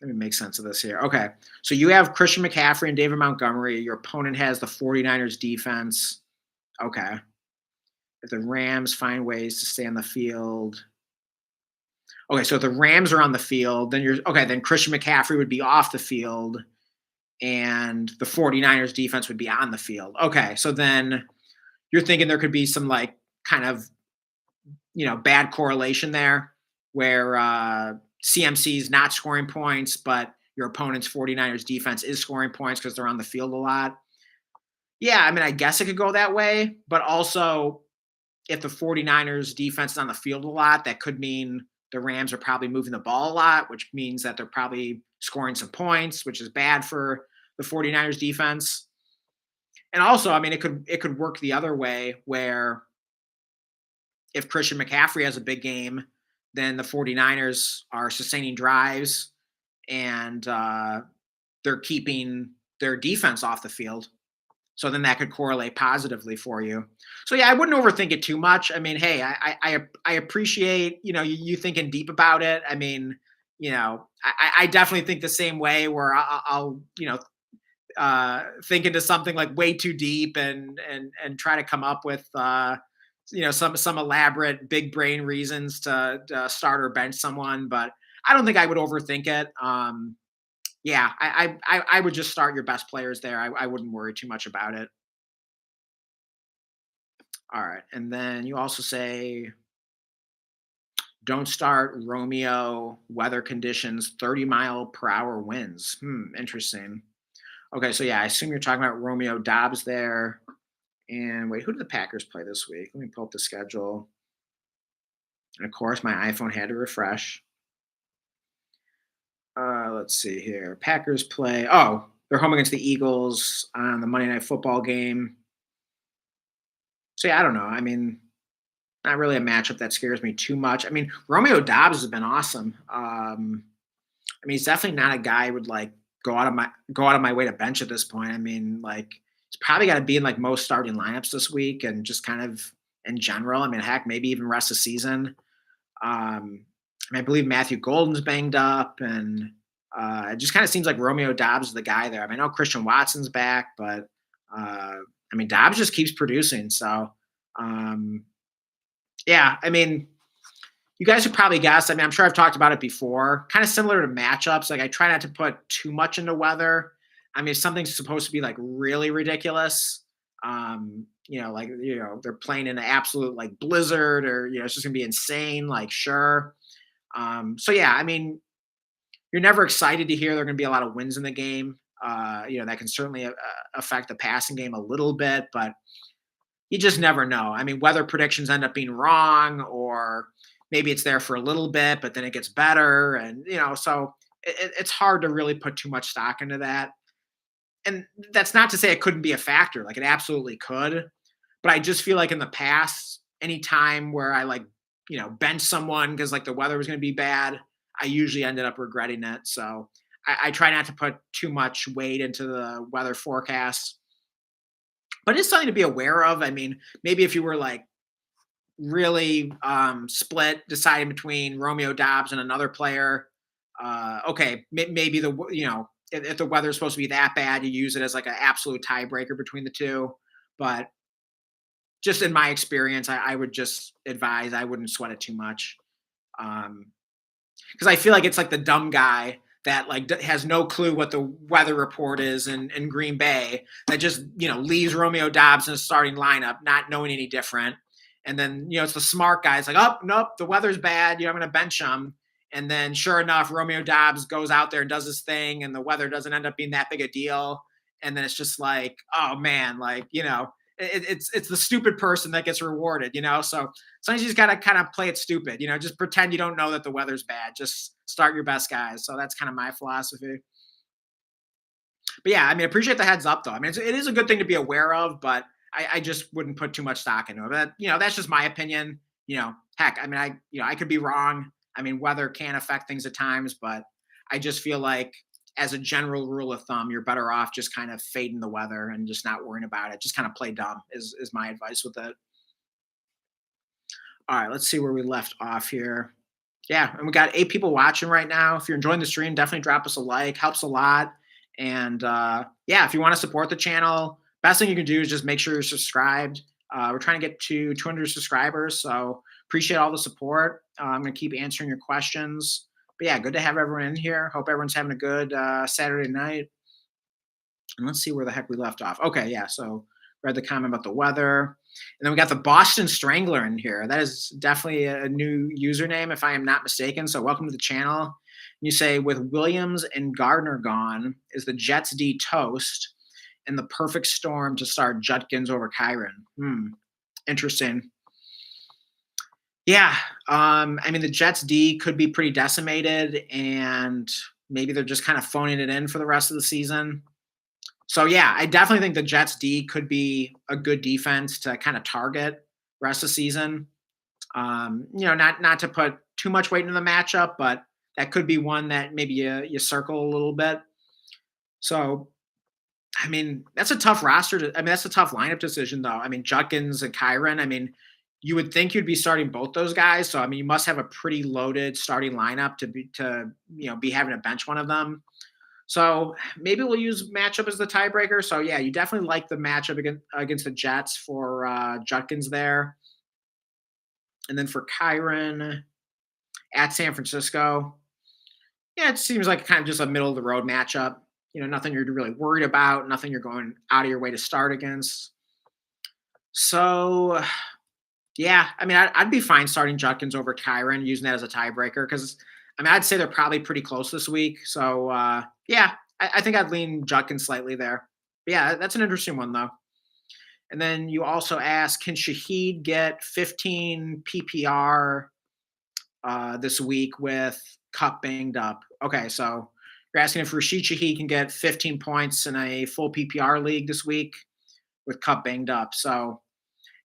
let me make sense of this here. Okay. So you have Christian McCaffrey and David Montgomery. Your opponent has the 49ers defense. Okay. If the Rams find ways to stay on the field. Okay, so if the Rams are on the field, then then Christian McCaffrey would be off the field and the 49ers defense would be on the field. Okay. So then you're thinking there could be some like kind of, bad correlation there where CMC is not scoring points, but your opponent's 49ers defense is scoring points because they're on the field a lot. Yeah, I mean, I guess it could go that way, but also if the 49ers defense is on the field a lot, that could mean the Rams are probably moving the ball a lot, which means that they're probably scoring some points, which is bad for the 49ers defense. And also, I mean, it could work the other way where if Christian McCaffrey has a big game, then the 49ers are sustaining drives and they're keeping their defense off the field. So then that could correlate positively for you. So yeah, I wouldn't overthink it too much. I mean, hey, I appreciate you thinking deep about it. I mean, I definitely think the same way where I'll think into something like way too deep and try to come up with some elaborate big brain reasons to start or bench someone, but I don't think I would overthink it. Yeah, I would just start your best players there. I wouldn't worry too much about it. All right, and then you also say don't start Romeo. Weather conditions, 30-mile-per-hour winds. Interesting. Okay, so yeah, I assume you're talking about Romeo Dobbs there. And wait, who did the Packers play this week? Let me pull up the schedule. And of course, my iPhone had to refresh. Let's see here. Packers play. Oh, they're home against the Eagles on the Monday Night Football game. So yeah, I don't know. I mean, not really a matchup that scares me too much. I mean, Romeo Dobbs has been awesome. I mean, he's definitely not a guy I would like go out of my way to bench at this point. I mean, like he's probably got to be in like most starting lineups this week and just kind of in general. I mean, heck, maybe even rest of the season. I mean, I believe Matthew Golden's banged up, and it just kind of seems like Romeo Dobbs is the guy there. I mean, I know Christian Watson's back, but I mean, Dobbs just keeps producing. So, um, yeah, I mean, you guys have probably guessed. I mean, I'm sure I've talked about it before. Kind of similar to matchups. Like, I try not to put too much into weather. I mean, if something's supposed to be like really ridiculous, they're playing in an absolute like blizzard, or it's just gonna be insane. Like, sure. So yeah, I mean, you're never excited to hear there are going to be a lot of wins in the game. That can certainly affect the passing game a little bit, but you just never know. I mean, weather predictions end up being wrong, or maybe it's there for a little bit, but then it gets better. And, so it's hard to really put too much stock into that. And that's not to say it couldn't be a factor. Like, it absolutely could. But I just feel like in the past, any time where I like, bench someone because like the weather was going to be bad, I usually ended up regretting it. So I try not to put too much weight into the weather forecast, but it's something to be aware of. I mean, maybe if you were like really split, deciding between Romeo Dobbs and another player, okay, maybe if the weather is supposed to be that bad, you use it as like an absolute tiebreaker between the two. But just in my experience, I would just advise I wouldn't sweat it too much. Because I feel like it's like the dumb guy that like has no clue what the weather report is in Green Bay that just leaves Romeo Dobbs in a starting lineup, not knowing any different. And then it's the smart guy. It's like, oh nope, the weather's bad. I'm going to bench him. And then sure enough, Romeo Dobbs goes out there and does his thing, and the weather doesn't end up being that big a deal. And then it's just like, oh man, like it's the stupid person that gets rewarded. So sometimes you just gotta kind of play it stupid. Just pretend you don't know that the weather's bad. Just start your best guys. So that's kind of my philosophy. But yeah, I mean, I appreciate the heads up though. I mean, it is a good thing to be aware of, but I just wouldn't put too much stock into it. But that's just my opinion. heck, I mean, I could be wrong. I mean, weather can affect things at times, but I just feel like as a general rule of thumb, you're better off just kind of fading the weather and just not worrying about it. Just kind of play dumb is my advice with it. All right, let's see where we left off here. Yeah, and we got 8 people watching right now. If you're enjoying the stream, definitely drop us a like. Helps a lot. And yeah, if you want to support the channel, best thing you can do is just make sure you're subscribed. We're trying to get to 200 subscribers, so appreciate all the support. I'm gonna keep answering your questions. But yeah, good to have everyone in here. Hope everyone's having a good Saturday night. And let's see where the heck we left off. Okay, yeah. So read the comment about the weather. And then we got the Boston Strangler in here. That is definitely a new username, if I am not mistaken. So welcome to the channel. You say, with Williams and Gardner gone, is the Jets D toast and the perfect storm to start Judkins over Kyron? Interesting. Yeah. I mean, the Jets D could be pretty decimated, and maybe they're just kind of phoning it in for the rest of the season. So yeah, I definitely think the Jets D could be a good defense to kind of target rest of the season. Not to put too much weight into the matchup, but that could be one that maybe you circle a little bit. So I mean, that's a tough roster. I mean, that's a tough lineup decision, though. I mean, Judkins and Kyron. I mean, you would think you'd be starting both those guys. So I mean, you must have a pretty loaded starting lineup to be having to bench one of them. So maybe we'll use matchup as the tiebreaker. So yeah, you definitely like the matchup against the Jets for Judkins there. And then for Kyron at San Francisco, yeah, it seems like kind of just a middle of the road matchup. Nothing you're really worried about, nothing you're going out of your way to start against. So yeah, I mean, I'd be fine starting Judkins over Kyron, using that as a tiebreaker, because I mean, I'd say they're probably pretty close this week. So yeah, I think I'd lean Judkins slightly there. But yeah, that's an interesting one though. And then you also ask, can Shaheed get 15 PPR this week with Cup banged up? Okay, so you're asking if Rashid Shaheed can get 15 points in a full PPR league this week with Cup banged up. So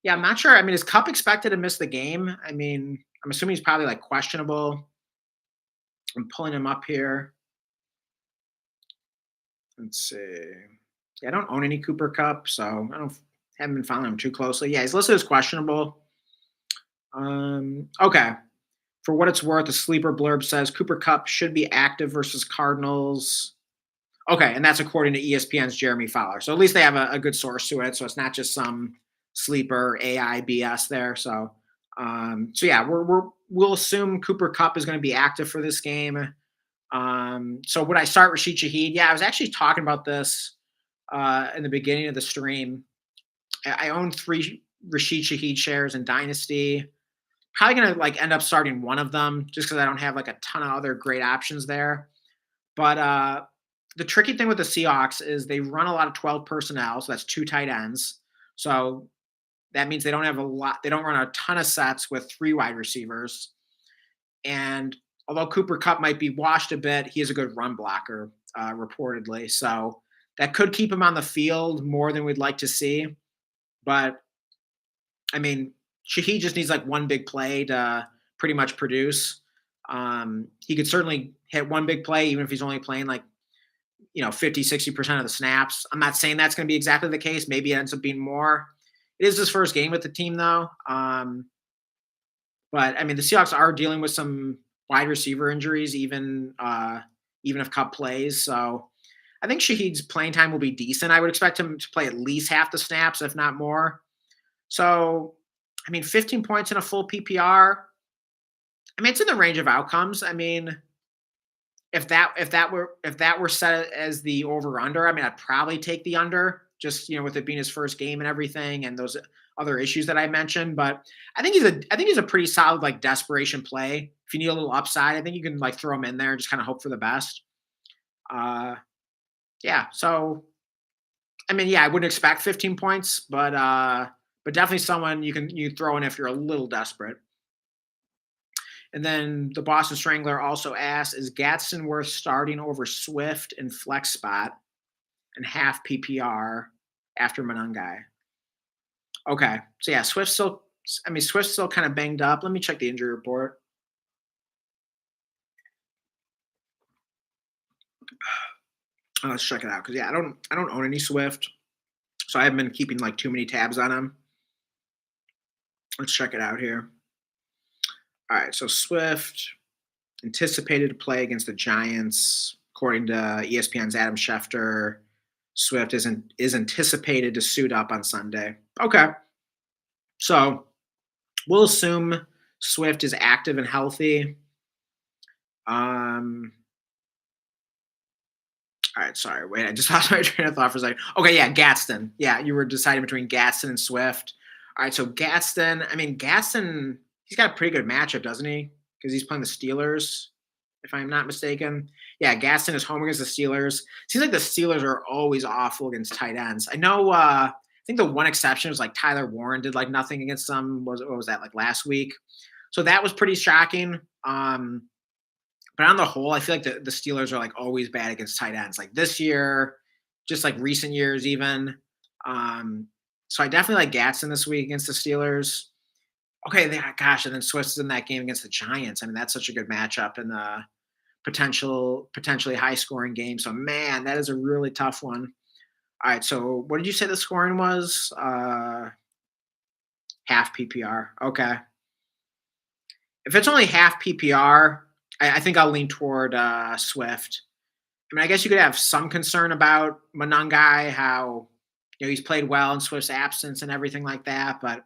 yeah, I'm not sure. I mean, is Cup expected to miss the game? I mean, I'm assuming he's probably like questionable. I'm pulling him up here. Let's see. Yeah, I don't own any Cooper Cup, so haven't been following him too closely. Yeah, he's listed as questionable. Okay. For what it's worth, a sleeper blurb says Cooper Cup should be active versus Cardinals. Okay, and that's according to ESPN's Jeremy Fowler. So at least they have a good source to it. So it's not just some sleeper AI BS there. So yeah, we'll assume Cooper Cup is going to be active for this game. So would I start Rashid Shaheed? Yeah, I was actually talking about this in the beginning of the stream. I own 3 Rashid Shaheed shares in Dynasty. Probably gonna like end up starting one of them just because I don't have like a ton of other great options there. But the tricky thing with the Seahawks is they run a lot of 12 personnel, so that's 2 tight ends. So that means they don't have a lot. They don't run a ton of sets with 3 wide receivers. And although Cooper Cup might be washed a bit, he is a good run blocker, reportedly. So that could keep him on the field more than we'd like to see. But I mean, Shaheed just needs like one big play to pretty much produce. He could certainly hit one big play, even if he's only playing like, 50, 60% of the snaps. I'm not saying that's going to be exactly the case. Maybe it ends up being more. It is his first game with the team, though. But I mean, the Seahawks are dealing with some wide receiver injuries, even if Cup plays. So I think Shaheed's playing time will be decent. I would expect him to play at least half the snaps, if not more. So, I mean, 15 points in a full PPR. I mean, it's in the range of outcomes. I mean, if that were set as the over under, I mean, I'd probably take the under, just with it being his first game and everything, and those other issues that I mentioned. But I think he's a pretty solid like desperation play. If you need a little upside, I think you can like throw him in there and just kind of hope for the best. Yeah. So, I mean, yeah, I wouldn't expect 15 points, but definitely someone you throw in if you're a little desperate. And then the Boston Strangler also asks, is Gadsden worth starting over Swift in flex spot and half PPR after Monangai? Okay. So yeah, Swift's still I mean, Swift's still kind of banged up. Let me check the injury report. Let's check it out because yeah, I don't own any Swift, so I haven't been keeping like too many tabs on him. Let's check it out here. All right, so Swift anticipated to play against the Giants, according to ESPN's Adam Schefter. Swift is anticipated to suit up on Sunday. Okay, so we'll assume Swift is active and healthy. Um, all right, sorry, wait, I just lost my train of thought for a second. Okay, yeah, Gadsden. Yeah, you were deciding between Gadsden and Swift. All right, so Gadsden. I mean, Gadsden. He's got a pretty good matchup, doesn't he? Because he's playing the Steelers, if I'm not mistaken. Yeah, Gaston is home against the Steelers. Seems like the Steelers are always awful against tight ends. I know. I think the one exception was like Tyler Warren did like nothing against them. What was that like last week? So that was pretty shocking. But on the whole, I feel like the Steelers are like always bad against tight ends. Like this year, just like recent years, even. Um, so I definitely like Gatson this week against the Steelers. Okay, gosh, and then Swiss is in that game against the Giants. I mean, that's such a good matchup in the potentially high scoring game. So man, that is a really tough one. All right, so what did you say the scoring was? Half PPR. Okay. If it's only half PPR, I think I'll lean toward Swift. I mean, I guess you could have some concern about Monangai, how he's played well in Swift's absence and everything like that, but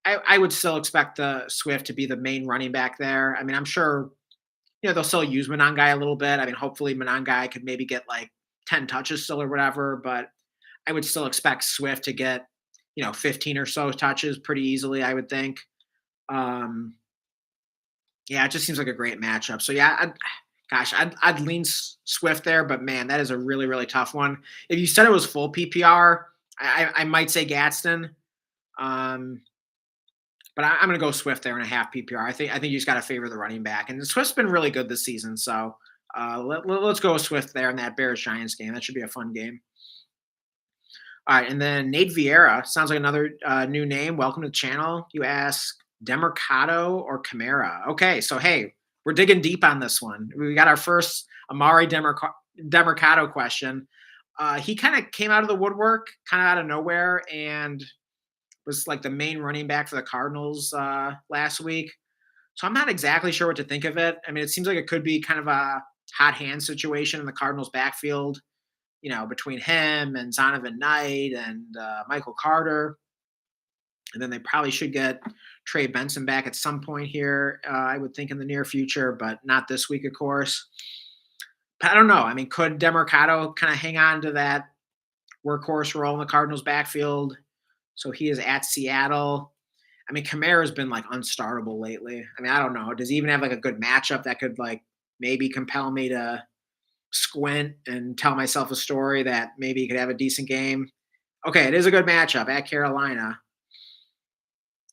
I would still expect the Swift to be the main running back there. I mean, I'm sure they'll still use Monangai a little bit. I mean, hopefully Monangai could maybe get like 10 touches still or whatever, but I would still expect Swift to get 15 or so touches pretty easily, I would think. Um, yeah, it just seems like a great matchup. So yeah, I'd lean Swift there, but man, that is a really really tough one. If you said it was full PPR, I might say Gadsden, um, but I'm going to go Swift there in a half PPR. I think you just got to favor the running back, and Swift's been really good this season. So let's go with Swift there in that Bears Giants game. That should be a fun game. All right, and then Nate Vieira sounds like another new name. Welcome to the channel. You ask Demercado or Camara. Okay, so hey, we're digging deep on this one. We got our first Amari Demercado question. He kind of came out of the woodwork, kind of out of nowhere, and was like the main running back for the Cardinals last week. So I'm not exactly sure what to think of it. I mean, it seems like it could be kind of a hot hand situation in the Cardinals backfield, between him and Zonovan Knight and Michael Carter. And then they probably should get Trey Benson back at some point here, I would think in the near future, but not this week, of course. But I don't know. I mean, could Demercado kind of hang on to that workhorse role in the Cardinals backfield? So he is at Seattle. I mean, Kamara's been like unstartable lately. I mean, I don't know. Does he even have like a good matchup that could like maybe compel me to squint and tell myself a story that maybe he could have a decent game? Okay, it is a good matchup at Carolina.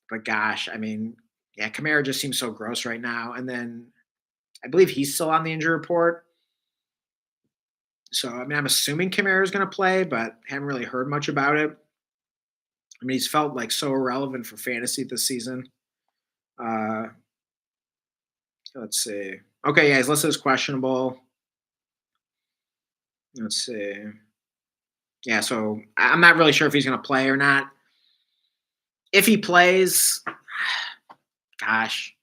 But gosh, I mean, yeah, Kamara just seems so gross right now. And then I believe he's still on the injury report. So, I mean, I'm assuming Kamara is going to play, but haven't really heard much about it. I mean, he's felt like so irrelevant for fantasy this season. Uh, let's see. Okay, yeah, his list is questionable. Let's see. Yeah, so I'm not really sure if he's going to play or not. If he plays, gosh,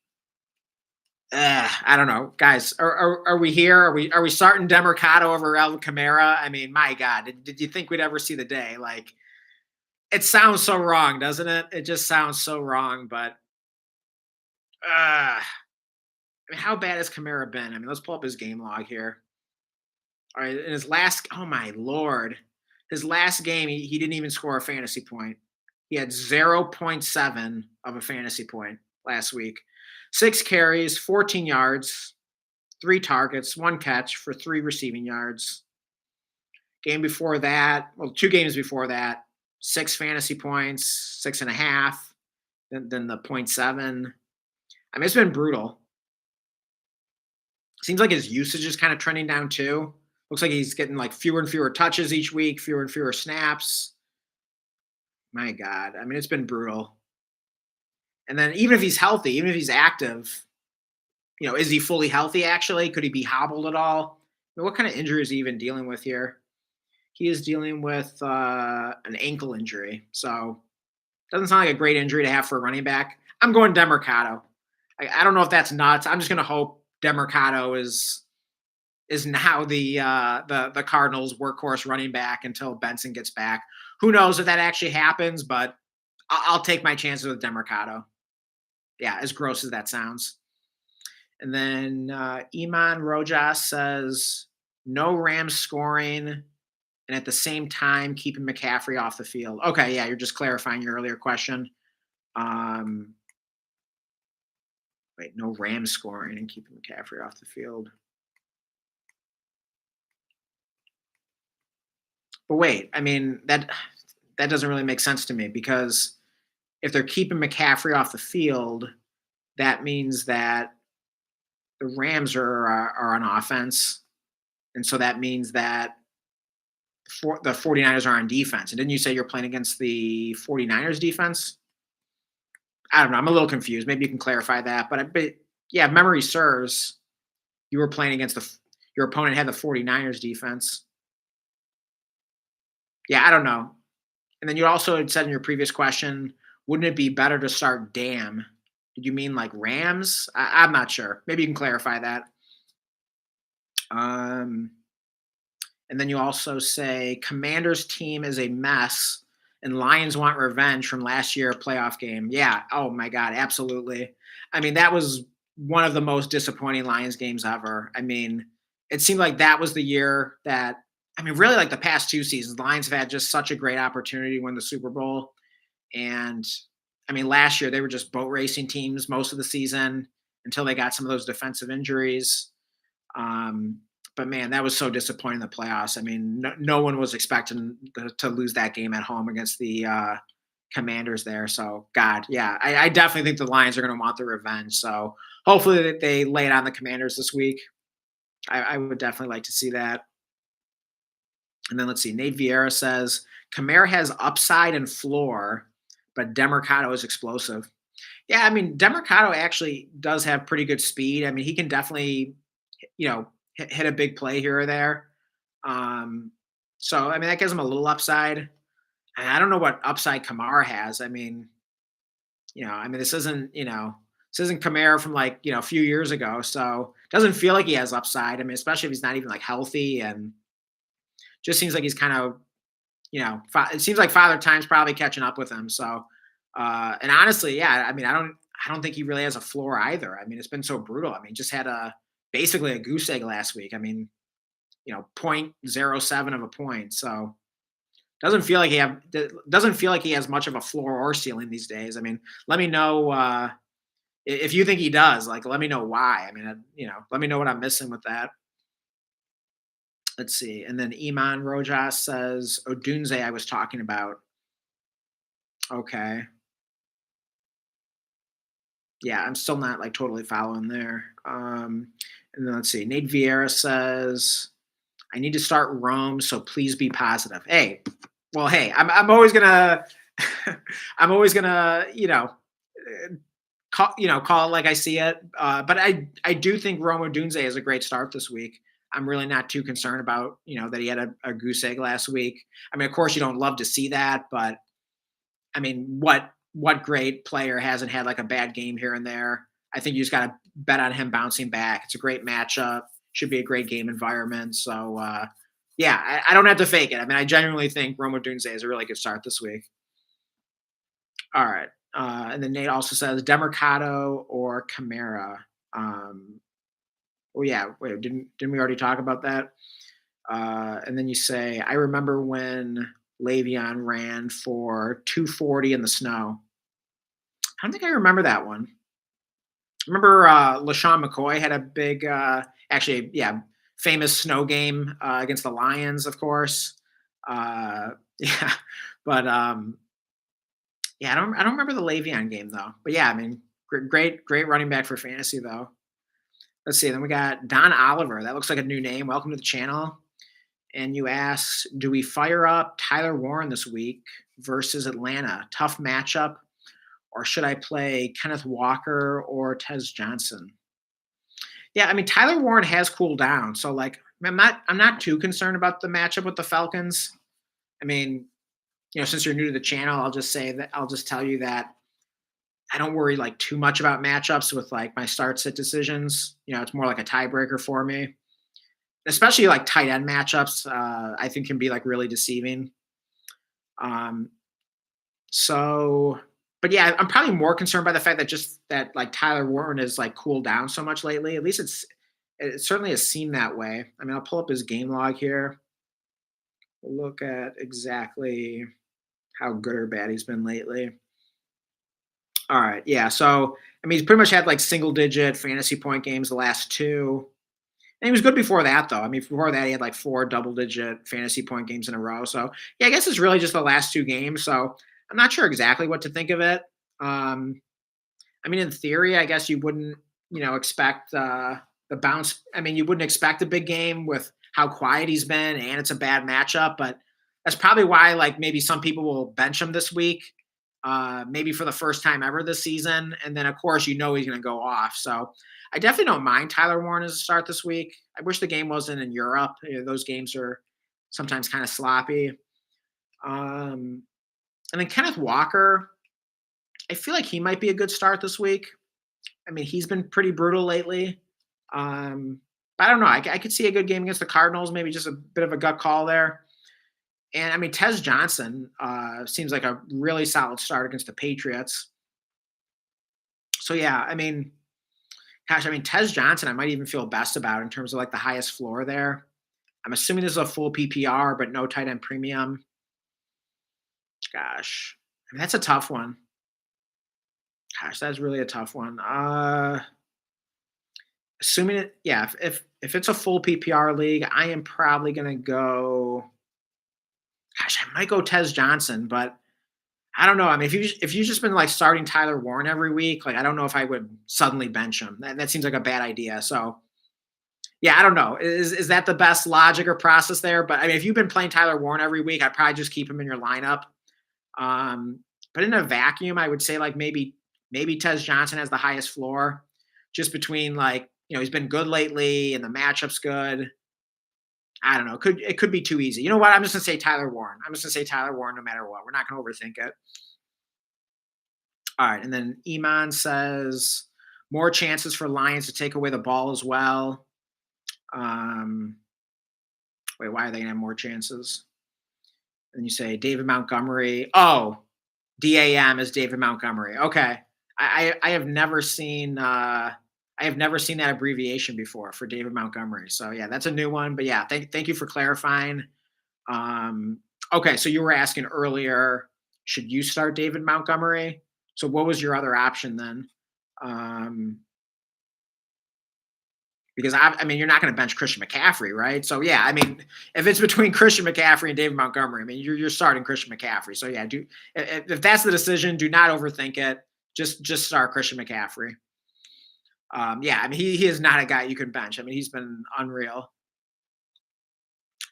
I don't know, guys. Are we here? Are we starting Demercado over Alvin Kamara? I mean, my God, did you think we'd ever see the day? Like, it sounds so wrong, doesn't it? It just sounds so wrong. But I mean, how bad has Kamara been? I mean, let's pull up his game log here. All right, in his last, oh my lord, his last game, he didn't even score a fantasy point. He had 0.7 of a fantasy point last week. 6 carries, 14 yards, 3 targets, 1 catch for 3 receiving yards. Game before that, well, 2 games before that, 6 fantasy points, 6.5, then the 0.7. I mean, it's been brutal. Seems like his usage is kind of trending down too. Looks like he's getting like fewer and fewer touches each week, fewer and fewer snaps. My God. I mean, it's been brutal. And then even if he's healthy, even if he's active, is he fully healthy actually? Could he be hobbled at all? I mean, what kind of injury is he even dealing with here? He is dealing with an ankle injury. So doesn't sound like a great injury to have for a running back. I'm going Demercado. I don't know if that's nuts. I'm just going to hope Demercado is now the Cardinals' workhorse running back until Benson gets back. Who knows if that actually happens? But I'll take my chances with Demercado. Yeah, as gross as that sounds. And then Iman Rojas says no Rams scoring, and at the same time keeping McCaffrey off the field. Okay, yeah, you're just clarifying your earlier question. Um, Wait, no Rams scoring and keeping McCaffrey off the field. But wait, I mean that doesn't really make sense to me because if they're keeping McCaffrey off the field, that means that the Rams are on offense, and so that means that the 49ers are on defense. And didn't you say you're playing against the 49ers defense? I don't know. I'm a little confused. Maybe you can clarify that. But yeah, if memory serves, you were playing against your opponent had the 49ers defense. Yeah, I don't know. And then you also had said in your previous question, wouldn't it be better to start Dam? Did you mean like Rams? I'm not sure. Maybe you can clarify that. Um, and then you also say Commanders team is a mess and Lions want revenge from last year playoff game. Yeah. Oh my God. Absolutely. I mean, that was one of the most disappointing Lions games ever. I mean, it seemed like that was the year that, I mean, really like the past two seasons, the Lions have had just such a great opportunity to win the Super Bowl. And I mean, last year they were just boat racing teams most of the season until they got some of those defensive injuries. Um, but man, that was so disappointing in the playoffs. I mean, no one was expecting to lose that game at home against the Commanders there. So, God, yeah, I definitely think the Lions are going to want their revenge. So, hopefully, they lay it on the Commanders this week. I would definitely like to see that. And then let's see. Nate Vieira says Kamara has upside and floor, but Demercado is explosive. Yeah, I mean, Demercado actually does have pretty good speed. I mean, he can definitely, hit a big play here or there. Um, so I mean, that gives him a little upside. And I don't know what upside Kamara has. I mean, this isn't Kamara from like a few years ago. So it doesn't feel like he has upside. I mean, especially if he's not even like healthy and just seems like he's kind of it seems like Father Time's probably catching up with him. So, and honestly, yeah, I mean, I don't think he really has a floor either. I mean, it's been so brutal. I mean, just had basically a goose egg last week. I mean, 0.07 of a point. So doesn't feel like he has much of a floor or ceiling these days. I mean, let me know if you think he does. Like, let me know why. I mean, let me know what I'm missing with that. Let's see. And then Iman Rojas says Odunze I was talking about. Okay. Yeah, I'm still not like totally following there. And then let's see. Nate Vieira says, I need to start Rome, so please be positive. Hey, well, hey, I'm always gonna I'm always gonna, call it like I see it. But I do think Rome Odunze is a great start this week. I'm really not too concerned about, that he had a goose egg last week. I mean, of course, you don't love to see that, but I mean, what great player hasn't had like a bad game here and there? I think you just got to bet on him bouncing back. It's a great matchup. Should be a great game environment. So, yeah, I don't have to fake it. I mean, I genuinely think Rome Odunze is a really good start this week. All right. And then Nate also says Demercado or Camara. Oh yeah, wait, didn't we already talk about that? And then you say, I remember when Le'Veon ran for 240 in the snow. I don't think I remember that one. I remember LaShawn McCoy had a big, actually, yeah, famous snow game against the Lions, of course. Yeah, but yeah, I don't remember the Le'Veon game though. But yeah, I mean, great running back for fantasy though. Let's see. Then we got Don Oliver. That looks like a new name. Welcome to the channel. And you ask, do we fire up Tyler Warren this week versus Atlanta? Tough matchup. or should I play Kenneth Walker or Tez Johnson? Yeah, I mean Tyler Warren has cooled down, so like I'm not too concerned about the matchup with the Falcons. I mean, since you're new to the channel, I'll just tell you that I don't worry like too much about matchups with like my start sit decisions. It's more like a tiebreaker for me, especially like tight end matchups. I think can be like really deceiving. Um, so, but yeah, I'm probably more concerned by the fact that just that like Tyler Warren is like cooled down so much lately. At least it certainly has seemed that way. I mean, I'll pull up his game log here. We'll look at exactly how good or bad he's been lately. All right, yeah. So I mean, he's pretty much had like single digit fantasy point games the last two. And he was good before that, though. I mean, before that, he had like four double-digit fantasy point games in a row. So, yeah, I guess it's really just the last two games. So, I'm not sure exactly what to think of it. Um, I mean, in theory, I guess you wouldn't, expect the bounce. I mean, you wouldn't expect a big game with how quiet he's been, and it's a bad matchup. But that's probably why, like, maybe some people will bench him this week, maybe for the first time ever this season. And then, of course, he's going to go off. So, I definitely don't mind Tyler Warren as a start this week. I wish the game wasn't in Europe. Those games are sometimes kind of sloppy. And then Kenneth Walker, I feel like he might be a good start this week. I mean, he's been pretty brutal lately. But I don't know. I could see a good game against the Cardinals, maybe just a bit of a gut call there. And I mean, Tez Johnson seems like a really solid start against the Patriots. So yeah, I mean, gosh, I mean, Tez Johnson, I might even feel best about in terms of like the highest floor there. I'm assuming this is a full PPR, but no tight end premium. Gosh, I mean, that's a tough one. Gosh, that's really a tough one. Assuming it, yeah, if it's a full PPR league, I am probably gonna go. Gosh, I might go Tez Johnson, but I don't know. I mean, if you just been like starting Tyler Warren every week, like I don't know if I would suddenly bench him. That seems like a bad idea. So yeah, I don't know. Is that the best logic or process there? But I mean, if you've been playing Tyler Warren every week, I'd probably just keep him in your lineup. Um, but in a vacuum, I would say like maybe Tez Johnson has the highest floor, just between like he's been good lately and the matchup's good. I don't know. It could be too easy. You know what? I'm just gonna say Tyler Warren. I'm just gonna say Tyler Warren no matter what. We're not gonna overthink it. All right, and then Iman says more chances for Lions to take away the ball as well. Um, wait, why are they gonna have more chances? And you say David Montgomery. Oh, DAM is David Montgomery. Okay. I have never seen that abbreviation before for David Montgomery. So yeah, that's a new one. But yeah, thank you for clarifying. Um, okay, so you were asking earlier, should you start David Montgomery? So what was your other option then? Um, because I mean, you're not going to bench Christian McCaffrey, right? So yeah, I mean, if it's between Christian McCaffrey and David Montgomery, I mean, you're starting Christian McCaffrey. So yeah, if that's the decision, do not overthink it. Just start Christian McCaffrey. Yeah, I mean, he is not a guy you can bench. I mean, he's been unreal.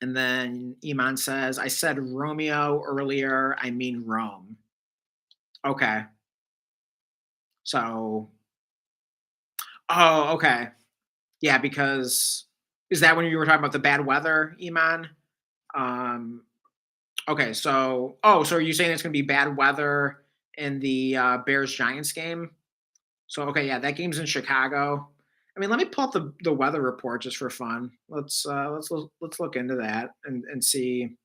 And then Iman says, I said Romeo earlier. I mean Rome. Okay. So, oh, okay. Yeah, because is that when you were talking about the bad weather, Iman? Um, okay. So are you saying it's going to be bad weather in the Bears Giants game? So, okay. Yeah, that game's in Chicago. I mean, let me pull up the weather report just for fun. Let's look into that and see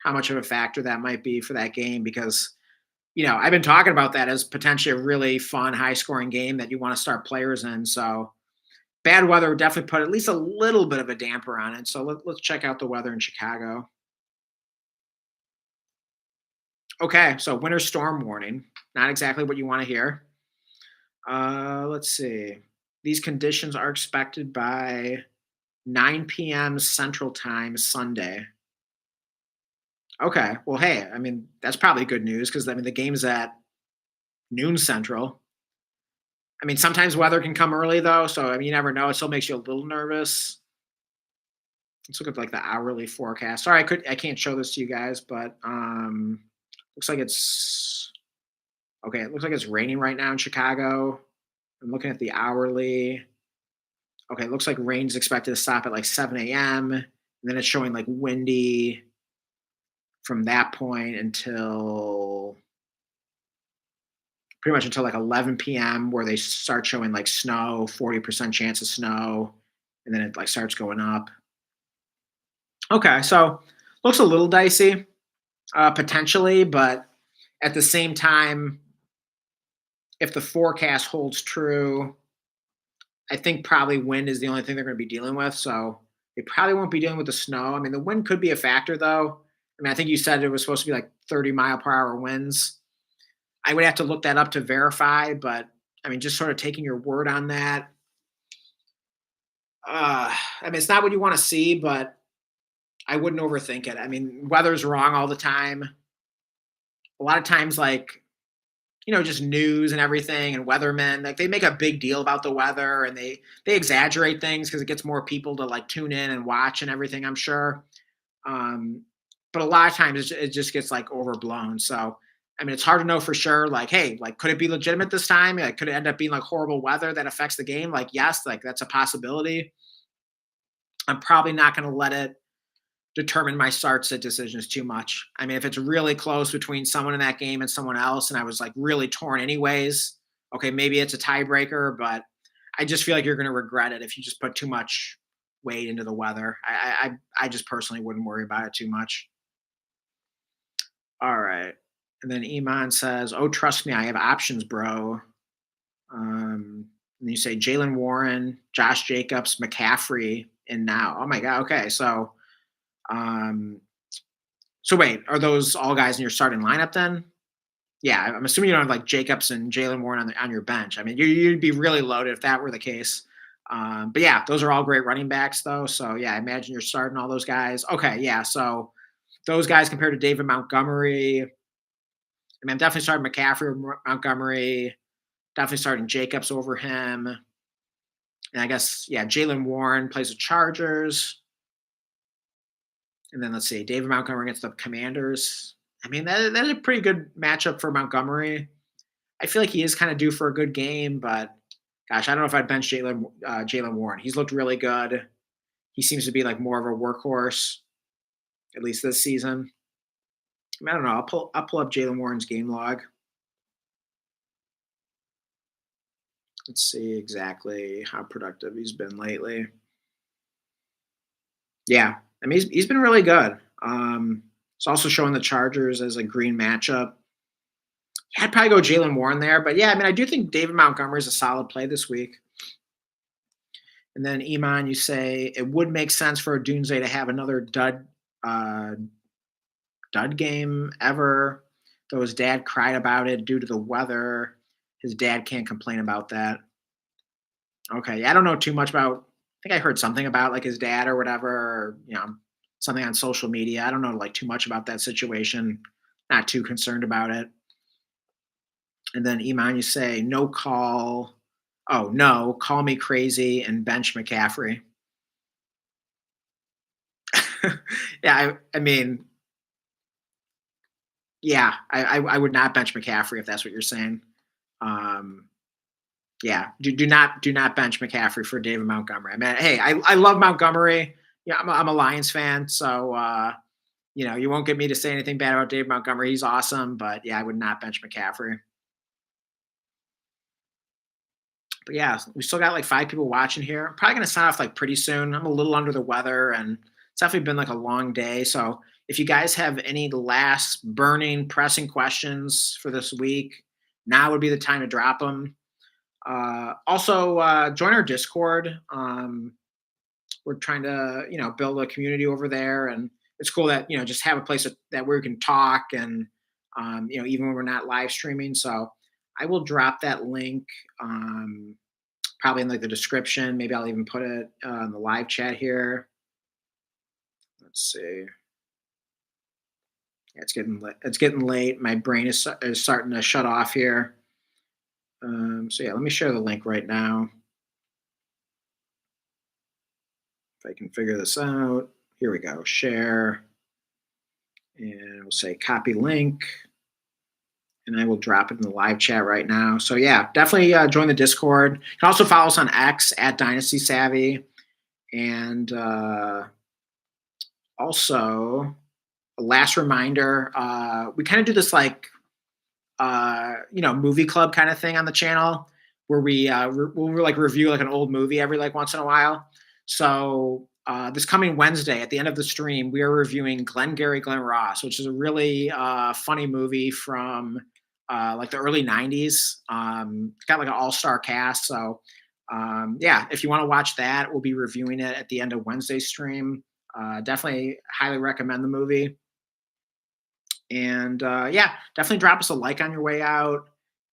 how much of a factor that might be for that game because I've been talking about that as potentially a really fun, high scoring game that you want to start players in. So bad weather would definitely put at least a little bit of a damper on it. So let's check out the weather in Chicago. Okay, so winter storm warning. Not exactly what you want to hear. Let's see. These conditions are expected by 9 p.m. Central Time Sunday. Okay, well, hey, I mean that's probably good news because I mean the game's at noon Central. I mean, sometimes weather can come early though, so I mean, you never know. It still makes you a little nervous. Let's look at like the hourly forecast. Sorry, I can't show this to you guys, but looks like it's Okay, it looks like it's raining right now in Chicago. I'm looking at the hourly. Okay, it looks like rain's expected to stop at like 7 a.m. And then it's showing like windy from that point until pretty much until like 11 p.m. where they start showing like snow, 40% chance of snow, and then it like starts going up. Okay, so looks a little dicey, potentially, but at the same time, if the forecast holds true, I think probably wind is the only thing they're going to be dealing with. So they probably won't be dealing with the snow. I mean, the wind could be a factor though. I mean, I think you said it was supposed to be like 30-mile-per-hour winds. I would have to look that up to verify, but I mean, just sort of taking your word on that. I mean, it's not what you want to see, but I wouldn't overthink it. I mean, weather's wrong all the time. A lot of times, like, just news and everything and weathermen, like they make a big deal about the weather and they exaggerate things because it gets more people to like tune in and watch and everything, I'm sure. Um, but a lot of times it just gets like overblown. So I mean, it's hard to know for sure. Like, hey, like, could it be legitimate this time? Like, could it end up being like horrible weather that affects the game? Like, yes, like that's a possibility. I'm probably not going to let it determine my start sit decisions too much. I mean, if it's really close between someone in that game and someone else, and I was like really torn anyways, okay, maybe it's a tiebreaker, but I just feel like you're going to regret it if you just put too much weight into the weather. I just personally wouldn't worry about it too much. All right. And then Iman says, "Oh, trust me, I have options, bro." And you say Jalen Warren, Josh Jacobs, McCaffrey, and now. Oh my God. Okay, um, so wait, are those all guys in your starting lineup then? Yeah, I'm assuming you don't have like Jacobs and Jalen Warren on your bench. I mean, you'd be really loaded if that were the case. But yeah, those are all great running backs though. So yeah, I imagine you're starting all those guys. Okay, yeah. So those guys compared to David Montgomery. I mean, I'm definitely starting McCaffrey or Montgomery. Definitely starting Jacobs over him. And I guess yeah, Jalen Warren plays the Chargers. And then let's see, David Montgomery against the Commanders. I mean, that is a pretty good matchup for Montgomery. I feel like he is kind of due for a good game, but gosh, I don't know if I'd bench Jalen Warren. He's looked really good. He seems to be like more of a workhorse, at least this season. I, mean, I don't know. I'll pull up Jalen Warren's game log. Let's see exactly how productive he's been lately. Yeah, I mean he's been really good. It's also showing the Chargers as a green matchup. Yeah, I'd probably go Jalen Warren there, but yeah, I mean I do think David Montgomery is a solid play this week. And then Iman, you say it would make sense for Dunze to have another uh, dud game ever. Though his dad cried about it due to the weather. His dad can't complain about that. Okay, yeah, I don't know too much about. I think I heard something about like his dad or whatever, or something on social media. I don't know like too much about that situation. Not too concerned about it. And then Iman, you say no call. Oh no, call me crazy and bench McCaffrey. Yeah, I mean, yeah, I would not bench McCaffrey if that's what you're saying. Um, yeah, do not bench McCaffrey for David Montgomery. I mean, hey, I love Montgomery. Yeah, I'm a Lions fan, so you won't get me to say anything bad about David Montgomery. He's awesome, but yeah, I would not bench McCaffrey. But yeah, we still got like 5 people watching here. I'm probably gonna sign off like pretty soon. I'm a little under the weather, and it's definitely been like a long day. So if you guys have any last burning, pressing questions for this week, now would be the time to drop them. Also, join our Discord. We're trying to build a community over there, and it's cool that just have a place that where we can talk and even when we're not live streaming. So I will drop that link probably in like the description. Maybe I'll even put it in the live chat here. Let's see. Yeah, it's getting late. My brain is starting to shut off here. So yeah, let me share the link right now. If I can figure this out. Here we go. Share. And we'll say copy link. and I will drop it in the live chat right now. So yeah, definitely join the Discord. You can also follow us on X at Dynasty Savvy, and also a last reminder: we kind of do this like movie club kind of thing on the channel where we'll like review like an old movie every like once in a while. So this coming Wednesday at the end of the stream, we are reviewing Glengarry Glen Ross, which is a really funny movie from like the early '90s. It's got like an all-star cast. So yeah, if you want to watch that, we'll be reviewing it at the end of Wednesday's stream. Definitely highly recommend the movie. And yeah, definitely drop us a like on your way out.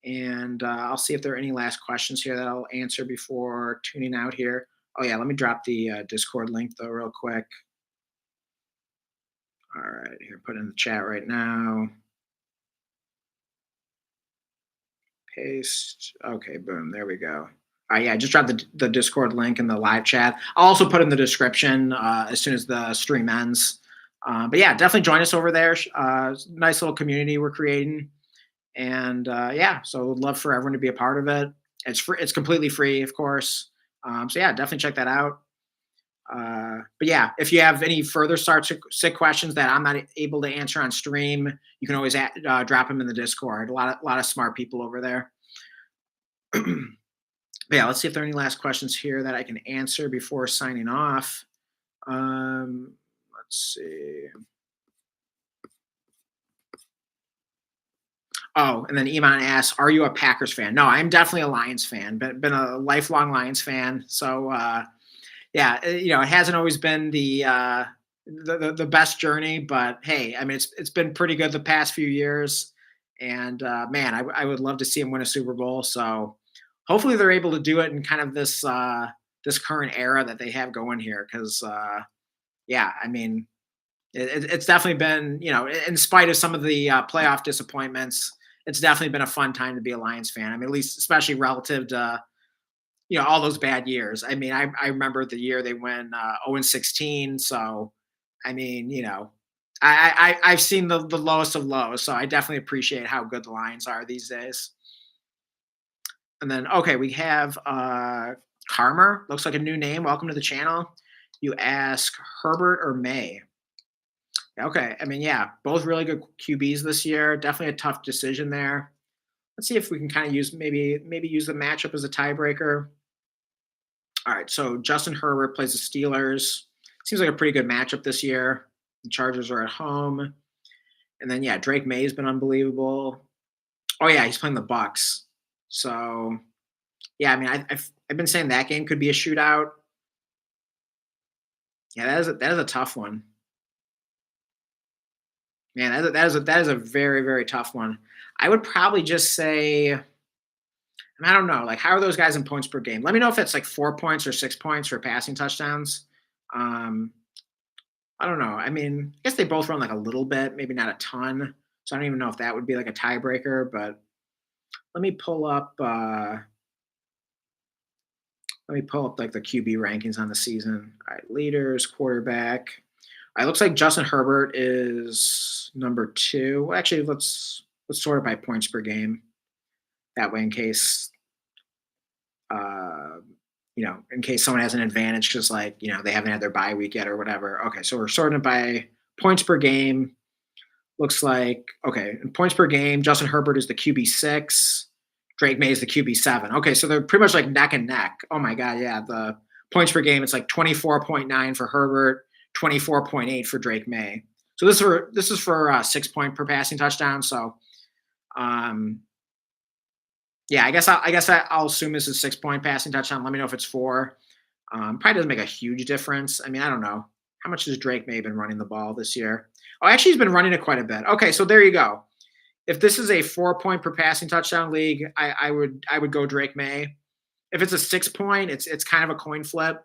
And I'll see if there are any last questions here that I'll answer before tuning out here. Oh, yeah, let me drop the Discord link, though, real quick. All right, here, put it in the chat right now. Paste. Okay, boom, there we go. All right, yeah, I just dropped the Discord link in the live chat. I'll also put in the description as soon as the stream ends. But yeah, definitely join us over there. Nice little community we're creating, and yeah, so would love for everyone to be a part of it. It's free. It's completely free, of course. So yeah, definitely check that out. But yeah, if you have any further sick questions that I'm not able to answer on stream, you can always drop them in the Discord. A lot of smart people over there. But yeah, let's see if there are any last questions here that I can answer before signing off. Let's see. Oh, and then Iman asks, "Are you a Packers fan?" No, I'm definitely a Lions fan. Been a lifelong Lions fan. So yeah, it hasn't always been the best journey, but hey, I mean it's been pretty good the past few years. And man, I would love to see them win a Super Bowl. So hopefully they're able to do it in kind of this current era that they have going here. Because yeah, I mean it's definitely been, in spite of some of the playoff disappointments, it's definitely been a fun time to be a Lions fan. I mean, at least especially relative to all those bad years. I mean, I remember the year they went 0-16. So I mean, I've seen the lowest of lows. So I definitely appreciate how good the Lions are these days. And then okay, we have Karmer. Looks like a new name. Welcome to the channel. You ask Herbert or May. Okay. I mean, yeah, both really good QBs this year. Definitely a tough decision there. Let's see if we can kind of maybe use the matchup as a tiebreaker. All right. So Justin Herbert plays the Steelers. Seems like a pretty good matchup this year. The Chargers are at home. And then yeah, Drake May's been unbelievable. Oh yeah, he's playing the Bucks. So yeah, I mean, I've been saying that game could be a shootout. Yeah, that is a tough one. Man, that is a very, very tough one. I would probably just say, I don't know, like how are those guys in points per game? Let me know if it's like 4 points or 6 points for passing touchdowns. Um, I don't know. I mean, I guess they both run like a little bit, maybe not a ton. So I don't even know if that would be like a tiebreaker. But let me pull up. Let me pull up like the QB rankings on the season. All right, leaders, quarterback. It looks like Justin Herbert is number 2. Well, actually, let's sort it by points per game. That way, in case in case someone has an advantage, because like they haven't had their bye week yet or whatever. Okay, so we're sorting it by points per game. Looks like okay, in points per game, Justin Herbert is the QB6. Drake May is the QB7. Okay, so they're pretty much like neck and neck. Oh my God, yeah. The points per game, it's like 24.9 for Herbert, 24.8 for Drake May. So this is for 6 point per passing touchdown. So, yeah, I guess I'll assume this is 6 point passing touchdown. Let me know if it's 4. Probably doesn't make a huge difference. I mean, I don't know how much has Drake May been running the ball this year. Oh, actually, he's been running it quite a bit. Okay, so there you go. If this is a 4 point per passing touchdown league, I would go Drake May. If it's a 6 point, it's kind of a coin flip. I'm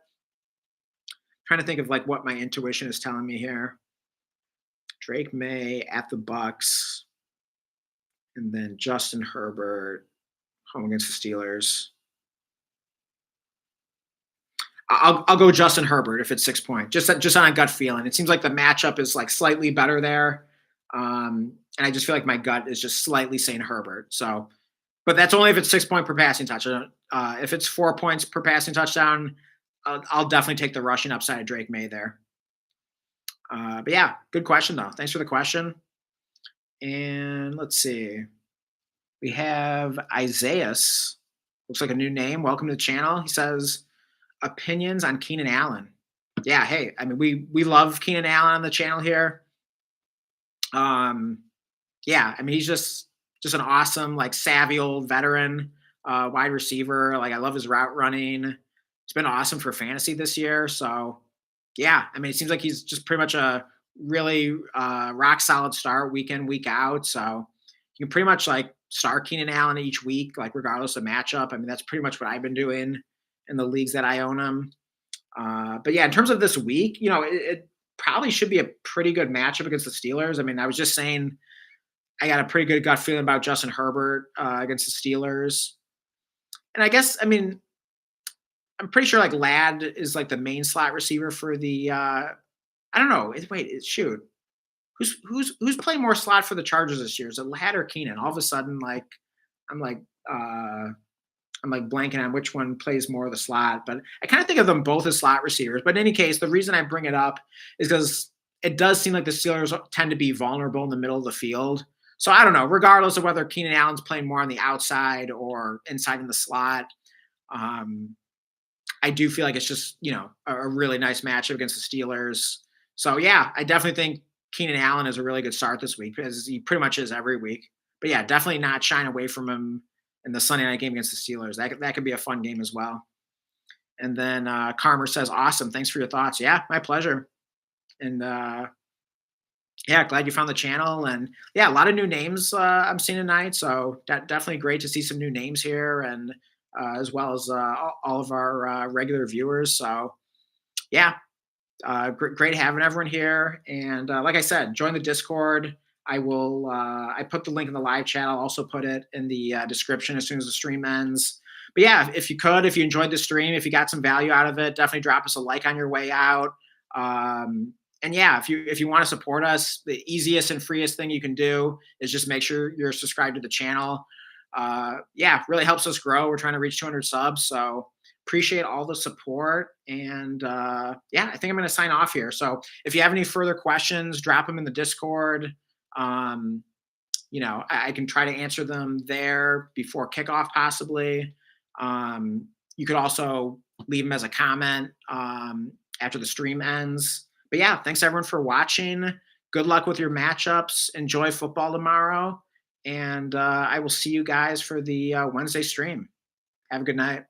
trying to think of like what my intuition is telling me here. Drake May at the Bucks, and then Justin Herbert home against the Steelers. I'll go Justin Herbert if it's 6 point. Just on a gut feeling. It seems like the matchup is like slightly better there. and I just feel like my gut is just slightly saying Herbert. So, but that's only if it's 6 point per passing touchdown. If it's 4 points per passing touchdown, I'll definitely take the rushing upside of Drake May there. But yeah, good question though. Thanks for the question. And let's see. We have Isaiah's. Looks like a new name. Welcome to the channel. He says opinions on Keenan Allen. Yeah, hey, I mean we love Keenan Allen on the channel here. Um, yeah, I mean he's just an awesome, like savvy old veteran wide receiver. Like I love his route running. It's been awesome for fantasy this year. So yeah, I mean it seems like he's just pretty much a really rock solid start week in, week out. So you can pretty much like start Keenan Allen each week, like regardless of matchup. I mean, that's pretty much what I've been doing in the leagues that I own him. But yeah, in terms of this week, it probably should be a pretty good matchup against the Steelers. I mean, I was just saying I got a pretty good gut feeling about Justin Herbert against the Steelers. And I guess, I mean, I'm pretty sure like Ladd is like the main slot receiver for the I don't know. Shoot. Who's playing more slot for the Chargers this year? Is it Ladd or Keenan? All of a sudden, like I'm like uh I'm like blanking on which one plays more of the slot, but I kind of think of them both as slot receivers. But in any case, the reason I bring it up is because it does seem like the Steelers tend to be vulnerable in the middle of the field. So I don't know, regardless of whether Keenan Allen's playing more on the outside or inside in the slot, um, I do feel like it's just, a really nice matchup against the Steelers. So yeah, I definitely think Keenan Allen is a really good start this week because he pretty much is every week. But yeah, definitely not shying away from him in the Sunday night game against the Steelers. That could be a fun game as well. And then Carmer says, "Awesome, thanks for your thoughts." Yeah, my pleasure. And yeah, glad you found the channel. And yeah, a lot of new names I'm seeing tonight. So definitely great to see some new names here, and as well as all of our regular viewers. So yeah, great having everyone here. And like I said, join the Discord. I will. I put the link in the live chat. I'll also put it in the description as soon as the stream ends. But yeah, if you enjoyed the stream, if you got some value out of it, definitely drop us a like on your way out. And yeah, if you want to support us, the easiest and freest thing you can do is just make sure you're subscribed to the channel. Yeah, really helps us grow. We're trying to reach 200 subs, so appreciate all the support. And yeah, I think I'm going to sign off here. So if you have any further questions, drop them in the Discord. Um, I can try to answer them there before kickoff, possibly. You could also leave them as a comment after the stream ends. But yeah, thanks everyone for watching. Good luck with your matchups. Enjoy football tomorrow. And I will see you guys for the Wednesday stream. Have a good night.